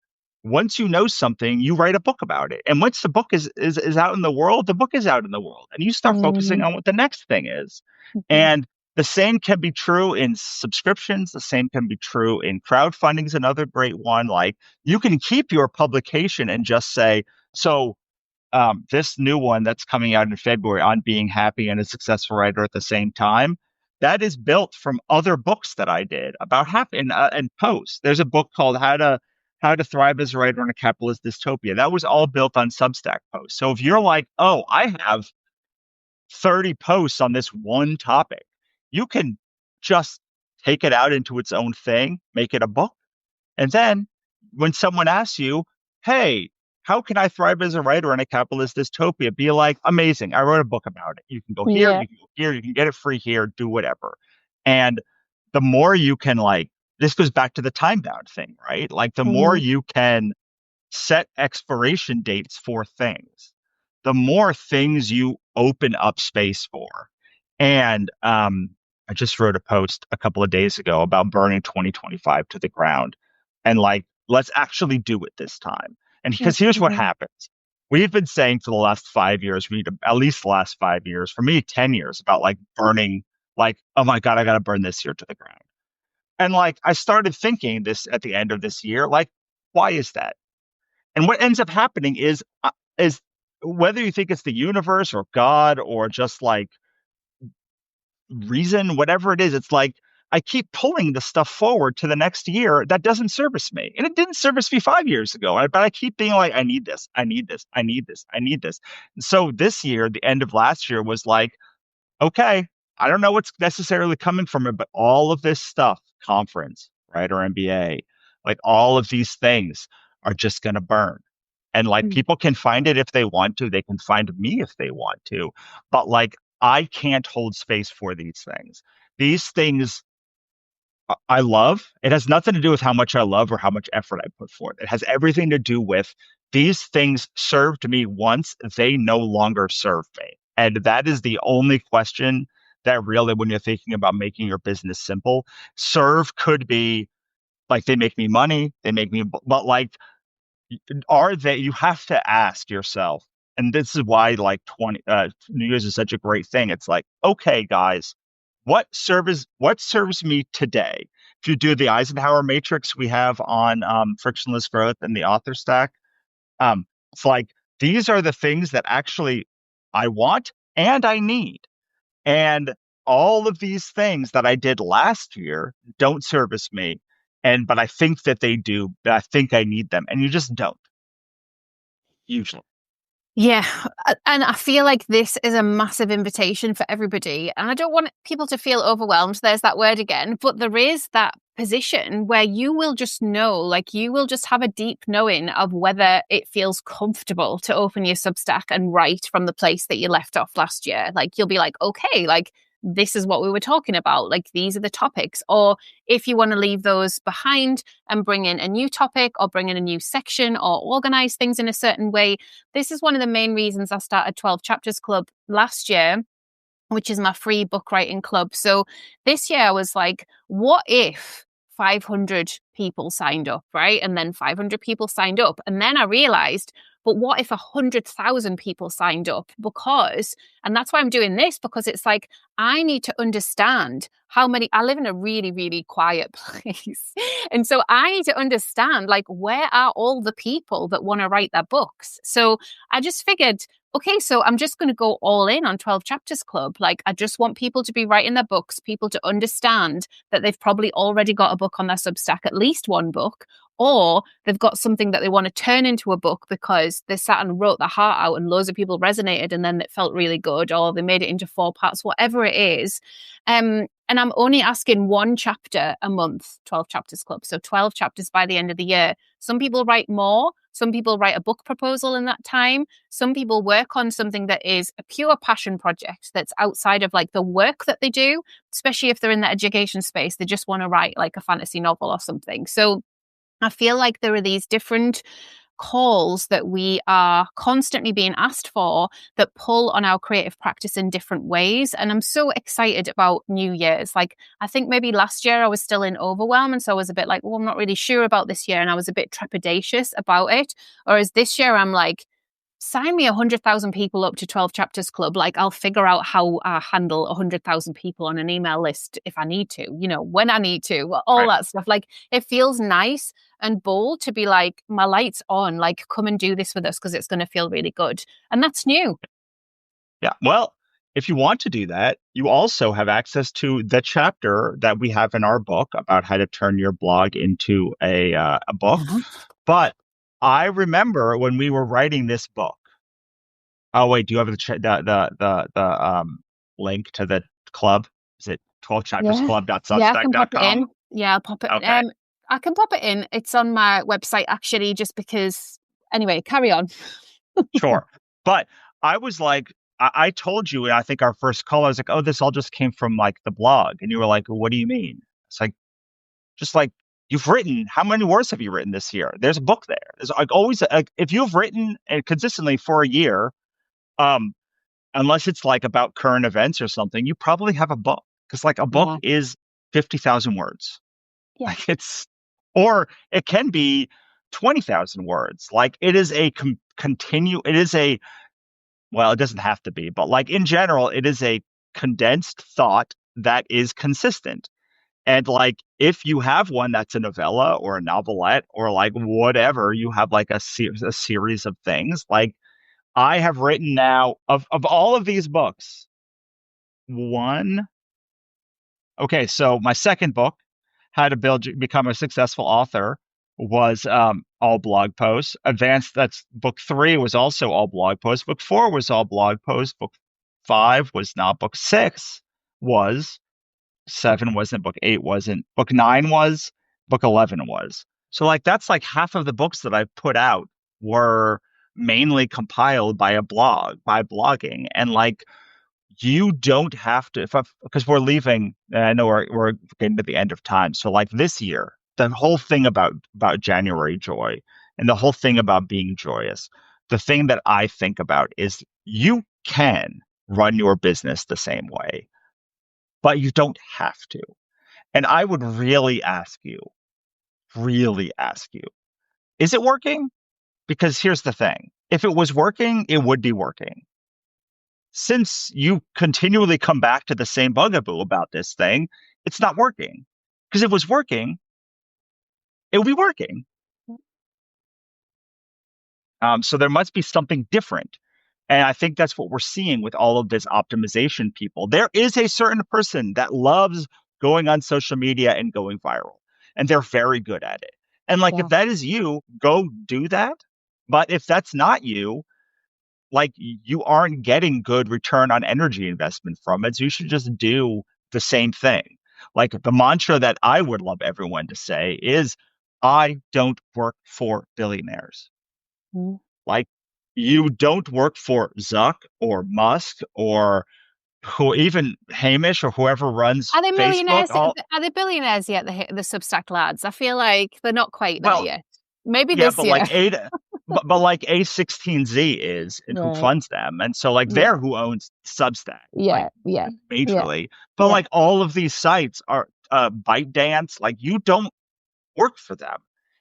once you know something, you write a book about it. And once the book is out in the world, the book is out in the world. And you start focusing Mm. on what the next thing is. Mhm. And the same can be true in subscriptions. The same can be true in crowdfunding is another great one. Like you can keep your publication and just say, so this new one that's coming out in February on being happy and a successful writer at the same time, that is built from other books that I did about happy and posts. There's a book called How to Thrive as a Writer in a Capitalist Dystopia. That was all built on Substack posts. So if you're like, oh, I have 30 posts on this one topic, you can just take it out into its own thing, make it a book, and then when someone asks you, hey, how can I thrive as a writer in a capitalist dystopia? Be like, amazing. I wrote a book about it. You can go here, Yeah. you can go here, you can get it free here, do whatever. And the more you can like, this goes back to the time bound thing, right? Like the more Mm. you can set expiration dates for things, the more things you open up space for. And I just wrote a post a couple of days ago about burning 2025 to the ground. And like, let's actually do it this time. And because here's what Mhm. happens. We've been saying for the last 5 years, we need to, at least the last 5 years, for me, 10 years, about like burning, like, oh my God, I got to burn this year to the ground. And like, I started thinking this at the end of this year, like, why is that? And what ends up happening is whether you think it's the universe or God or just like reason, whatever it is, it's like I keep pulling the stuff forward to the next year that doesn't service me. And it didn't service me 5 years ago. But I keep being like, I need this, I need this, I need this, I need this. And so this year, the end of last year was like, okay, I don't know what's necessarily coming from it, but all of this stuff, conference, right, or MBA, like all of these things are just going to burn. And like Mm. people can find it if they want to, they can find me if they want to, but like I can't hold space for these things. These things I love. It has nothing to do with how much I love or how much effort I put forth. It has everything to do with these things served me once, they no longer serve me. And that is the only question that really, when you're thinking about making your business simple, serve could be like they make me money, they make me, but like, are they, you have to ask yourself, and this is why like 20, New Year's is such a great thing. It's like, okay, guys, what serves me today? If you do the Eisenhower matrix we have on frictionless growth and the author stack, it's like these are the things that actually I want and I need. And all of these things that I did last year don't service me. But I think that they do, but I think I need them. And you just don't, usually. Yeah, and I feel like this is a massive invitation for everybody. And I don't want people to feel overwhelmed. There's that word again. But there is that position where you will just know, like you will just have a deep knowing of whether it feels comfortable to open your Substack and write from the place that you left off last year. Like you'll be like, okay, like this is what we were talking about. Like these are the topics. Or if you want to leave those behind and bring in a new topic or bring in a new section or organize things in a certain way. This is one of the main reasons I started 12 Chapters Club last year, which is my free book writing club. So this year I was like, what if 500 people signed up, right? And then 500 people signed up. And then I realized, but what if 100,000 people signed up? And that's why I'm doing this, because it's like, I need to understand how many, I live in a really, really quiet place. And so I need to understand, like, where are all the people that want to write their books? So I just figured, okay, so I'm just going to go all in on 12 Chapters Club. Like, I just want people to be writing their books, people to understand that they've probably already got a book on their Substack, at least one book, or they've got something that they want to turn into a book because they sat and wrote their heart out and loads of people resonated and then it felt really good, or they made it into 4 parts, whatever it is. And I'm only asking 1 chapter a month, 12 Chapters Club. So 12 chapters by the end of the year. Some people write more. Some people write a book proposal in that time. Some people work on something that is a pure passion project that's outside of like the work that they do, especially if they're in the education space. They just want to write like a fantasy novel or something. So I feel like there are these different calls that we are constantly being asked for that pull on our creative practice in different ways. And I'm so excited about New Year's. Like, I think maybe last year I was still in overwhelm. And so I was a bit like, well, I'm not really sure about this year. And I was a bit trepidatious about it. Whereas this year I'm like, sign me 100,000 people up to 12 Chapters Club. Like, I'll figure out how I handle 100,000 people on an email list if I need to, when I need to, all Right. that stuff. Like, it feels nice and bold to be like, my light's on, like, come and do this with us because it's going to feel really good. And that's new. Yeah. Well, if you want to do that, you also have access to the chapter that we have in our book about how to turn your blog into a book. Mhm. But I remember when we were writing this book. Oh wait, do you have the link to the club? Is it Yeah. Yeah, I can pop it 12chaptersclub.substack.com? in. Yeah, I'll pop it. Okay, I can pop it in. It's on my website actually, just because. Anyway, carry on. sure. But I was like, I told you, and I think our first call, I was like, oh, this all just came from like the blog, and you were like, what do you mean? It's like, just like you've written, how many words have you written this year? There's a book there. There's like always, like, if you've written consistently for a year, um, unless it's like about current events or something, you probably have a book because like a book Yeah. is 50,000 words. Yeah. Like or it can be 20,000 words. Like it is a it is a, well, it doesn't have to be, but like in general, it is a condensed thought that is consistent. And like if you have one that's a novella or a novelette or like whatever, you have like a series of things. Like I have written now of all of these books, one. Okay, so my second book, How to Become a Successful Author, was all blog posts. Advanced, that's book 3 was also all blog posts. Book 4 was all blog posts. Book 5 was not. Book 6 was. 7 wasn't. Book 8 wasn't. Book 9 was. Book 11 was. So like that's like half of the books that I put out were mainly compiled by a blog, by blogging. And like you don't have to, because we're leaving. I know we're getting to the end of time. So like this year, the whole thing about January joy and the whole thing about being joyous, the thing that I think about is you can run your business the same way, but you don't have to. And I would really ask you, is it working? Because here's the thing. If it was working, it would be working. Since you continually come back to the same bugaboo about this thing, it's not working. Because if it was working, it would be working. So there must be something different. And I think that's what we're seeing with all of this optimization people. There is a certain person that loves going on social media and going viral, and they're very good at it. And like, if Yeah. that is you, go do that. But if that's not you, like, you aren't getting good return on energy investment from it. So you should just do the same thing. Like, the mantra that I would love everyone to say is, I don't work for billionaires. Mm. Like, you don't work for Zuck or Musk or who, even Hamish or whoever runs Are they Facebook. millionaires? All, Are they billionaires yet? The Substack lads. I feel like they're not quite there well, yet. Maybe yeah, this but year. like but like A16Z is, and who Right. funds them. And so like Yeah. they're who owns Substack, like Yeah. Yeah. Yeah. majorly. But Yeah. like all of these sites are ByteDance, like you don't work for them.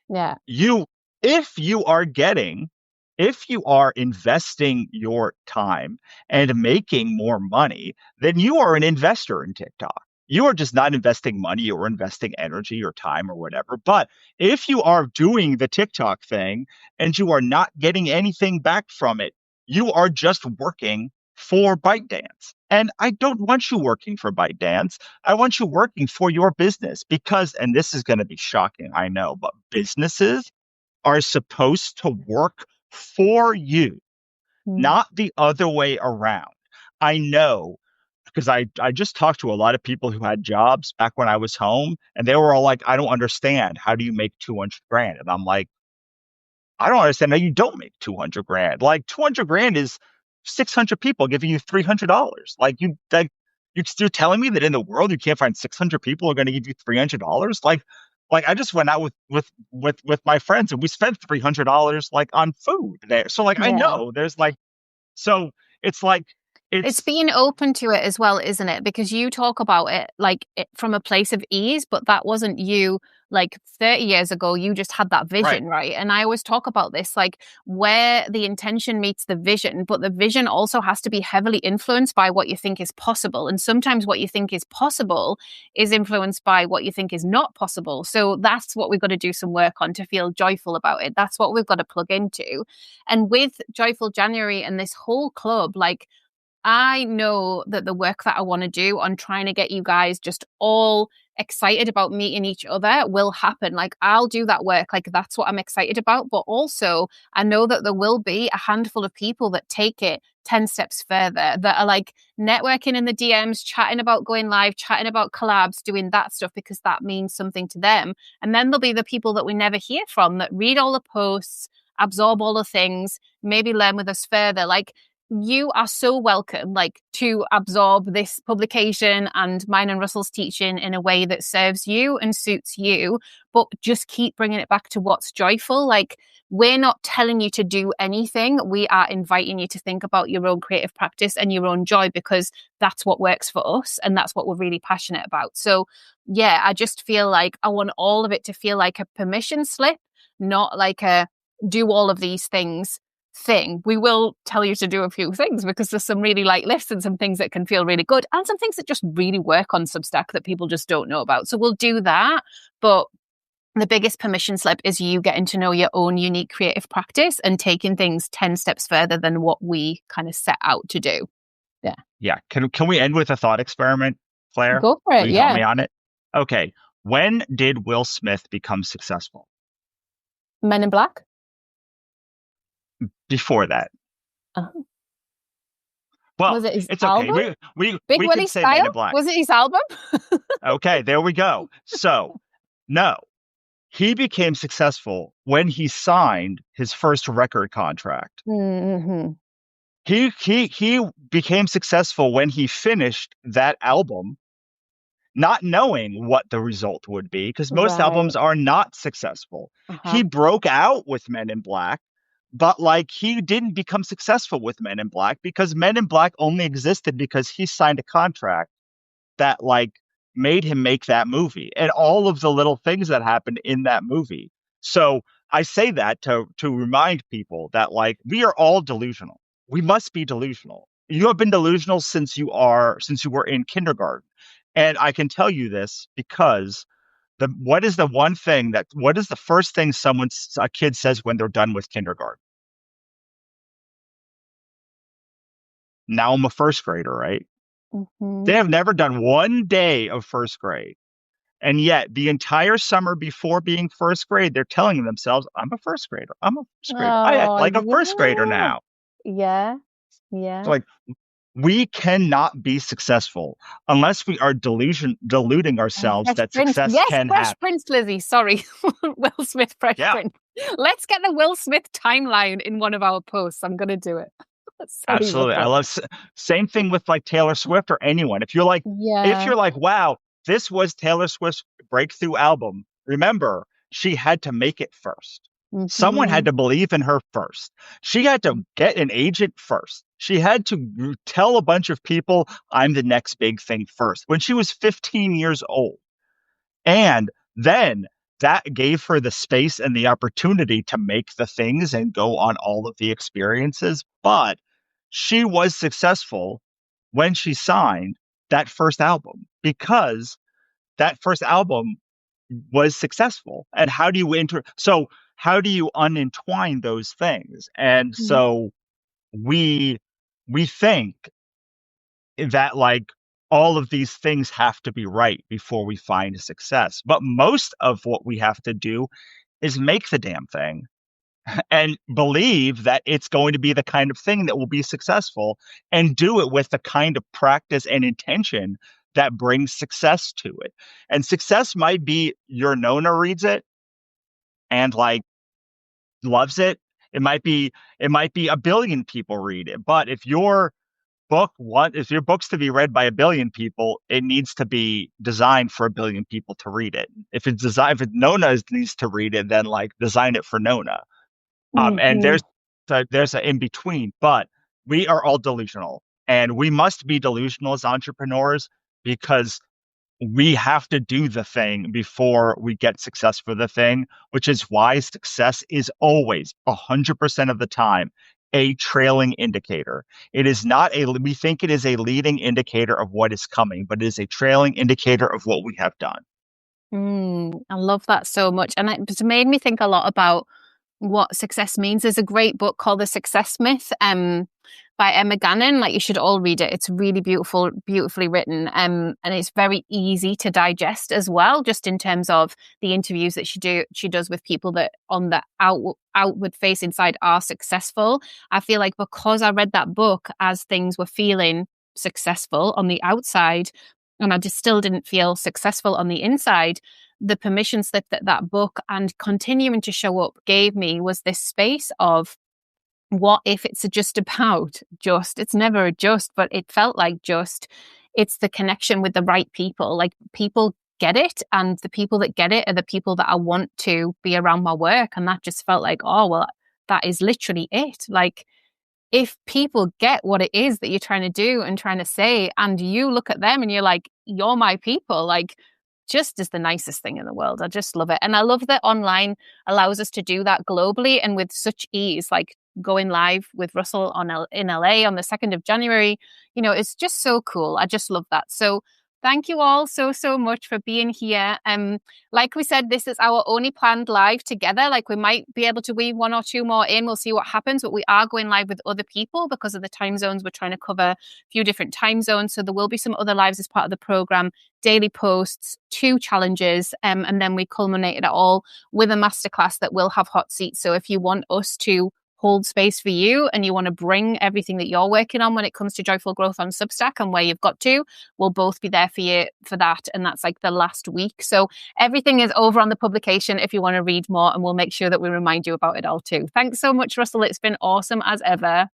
Yeah. You if you are getting if you are investing your time and making more money, then you are an investor in TikTok. You are just not investing money or investing energy or time or whatever. But if you are doing the TikTok thing and you are not getting anything back from it, you are just working for ByteDance. And I don't want you working for ByteDance. I want you working for your business because, and this is going to be shocking, I know, but businesses are supposed to work for you, Mm. not the other way around. I know because I just talked to a lot of people who had jobs back when I was home, and they were all like, I don't understand. How do you make 200 grand? And I'm like, I don't understand how you don't make 200 grand. Like, 200 grand is 600 people giving you $300. You're telling me that in the world you can't find 600 people who are going to give you $300? Like I just went out with my friends and we spent $300 like on food there. So like I Yeah. know there's like so it's like It's it's being open to it as well, isn't it? Because you talk about it like from a place of ease, but that wasn't you like 30 years ago. You just had that right. vision, right? And I always talk about this like where the intention meets the vision, but the vision also has to be heavily influenced by what you think is possible. And sometimes what you think is possible is influenced by what you think is not possible. So that's what we've got to do some work on to feel joyful about it. That's what we've got to plug into. And with Joyful January and this whole club, like, I know that the work that I want to do on trying to get you guys just all excited about meeting each other will happen. Like, I'll do that work. Like, that's what I'm excited about. But also, I know that there will be a handful of people that take it 10 steps further, that are like networking in the DMs, chatting about going live, chatting about collabs, doing that stuff because that means something to them. And then there'll be the people that we never hear from that read all the posts, absorb all the things, maybe learn with us further. Like, you are so welcome, like, to absorb this publication and mine and Russell's teaching in a way that serves you and suits you, but just keep bringing it back to what's joyful. Like, we're not telling you to do anything. We are inviting you to think about your own creative practice and your own joy because that's what works for us and that's what we're really passionate about. So yeah, I just feel like I want all of it to feel like a permission slip, not like a do all of these things thing. We will tell you to do a few things because there's some really light lifts and some things that can feel really good and some things that just really work on Substack that people just don't know about. So we'll do that. But the biggest permission slip is you getting to know your own unique creative practice and taking things 10 steps further than what we kind of set out to do. Yeah. Yeah. Can we end with a thought experiment, Claire? Go for Will it. you help Yeah. me on it? Okay. When did Will Smith become successful? Men in Black. Before that. Uh-huh. Well, Was it his it's okay. album? Big We Willie could say Men in Style? Black. Was it his album? Okay, there we go. So, no, he became successful when he signed his first record contract. Mm-hmm. He became successful when he finished that album, not knowing what the result would be, because most Right. albums are not successful. Uh-huh. He broke out with Men in Black, but like he didn't become successful with Men in Black because Men in Black only existed because he signed a contract that like made him make that movie and all of the little things that happened in that movie. So I say that to remind people that like we are all delusional. We must be delusional. You have been delusional since you were in kindergarten. And I can tell you this because the what is the first thing a kid says when they're done with kindergarten? Now I'm a first grader, right? Hmm. They have never done one day of first grade. And yet, the entire summer before being first grade, they're telling themselves, I'm a first grader. I'm a first grader. I act Oh, like a first grader yeah. now. Yeah. So, Yeah. like, we cannot be successful unless we are deluding Oh, ourselves Fresh that Prince. success Yes, can Fresh happen. Prince, Lizzie. Sorry. Will Smith, Fresh Yeah, Prince. Let's get the Will Smith timeline in one of our posts. I'm going to do it. Sorry, absolutely. I Russell. love same thing with like Taylor Swift or anyone. If Yeah. you're like, wow, this was Taylor Swift's breakthrough album. Remember, she had to make it first. Someone Hmm. had to believe in her first. She had to get an agent first. She had to tell a bunch of people, I'm the next big thing first when she was 15 years old. And then that gave her the space and the opportunity to make the things and go on all of the experiences. But she was successful when she signed that first album because that first album was successful. And how do you unentwine those things? And so we we think that like all of these things have to be right before we find success. But most of what we have to do is make the damn thing and believe that it's going to be the kind of thing that will be successful and do it with the kind of practice and intention that brings success to it. And success might be your Nona reads it and like loves it. It might be a billion people read it. But if your book's to be read by a billion people, it needs to be designed for a billion people to read it. If Nona needs to read it, then like design it for Nona. And Hmm. there's an in between, but we are all delusional, and we must be delusional as entrepreneurs because we have to do the thing before we get success for the thing, which is why success is always 100% of the time a trailing indicator. It is not we think it is a leading indicator of what is coming, but it is a trailing indicator of what we have done. I love that so much. And it made me think a lot about what success means. There's a great book called The Success Myth by Emma Gannon. Like you should all read it. It's really beautiful, beautifully written. And it's very easy to digest as well, just in terms of the interviews that she does with people that on the outward face inside are successful. I feel like because I read that book as things were feeling successful on the outside, and I just still didn't feel successful on the inside, the permission slip that that book and continuing to show up gave me was this space of what if it's just about it's never a just, but it felt like it's the connection with the right people. Like people get it, and the people that get it are the people that I want to be around my work. And that just felt like, oh, well, that is literally it. Like if people get what it is that you're trying to do and trying to say, and you look at them and you're like, you're my people, like just is the nicest thing in the world. I just love it. And I love that online allows us to do that globally and with such ease, like going live with Russell in LA on the 2nd of January. It's just so cool. I just love that. So thank you all so, so much for being here. Like we said, this is our only planned live together. Like we might be able to weave one or two more in. We'll see what happens, but we are going live with other people because of the time zones. We're trying to cover a few different time zones. So there will be some other lives as part of the program, daily posts, 2 challenges, and then we culminated it all with a masterclass that will have hot seats. So if you want us to hold space for you and you want to bring everything that you're working on when it comes to joyful growth on Substack and where you've got to, we'll both be there for you for that. And that's like the last week. So everything is over on the publication if you want to read more, and we'll make sure that we remind you about it all too. Thanks so much, Russell. It's been awesome as ever.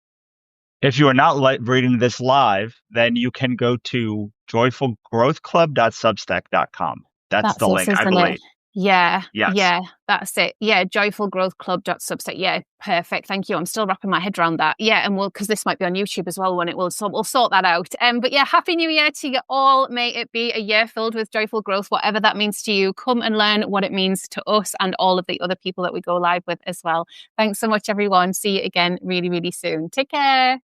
If you are not reading this live, then you can go to joyfulgrowthclub.substack.com. That's That's the us, link, I isn't it? believe. Yeah, Yes. yeah, that's it. Yeah, joyfulgrowthclub.substack. Yeah, perfect. Thank you. I'm still wrapping my head around that. Yeah, and because this might be on YouTube as well when it will, so we'll sort that out. But yeah, Happy New Year to you all. May it be a year filled with joyful growth, whatever that means to you. Come and learn what it means to us and all of the other people that we go live with as well. Thanks so much, everyone. See you again really, really soon. Take care.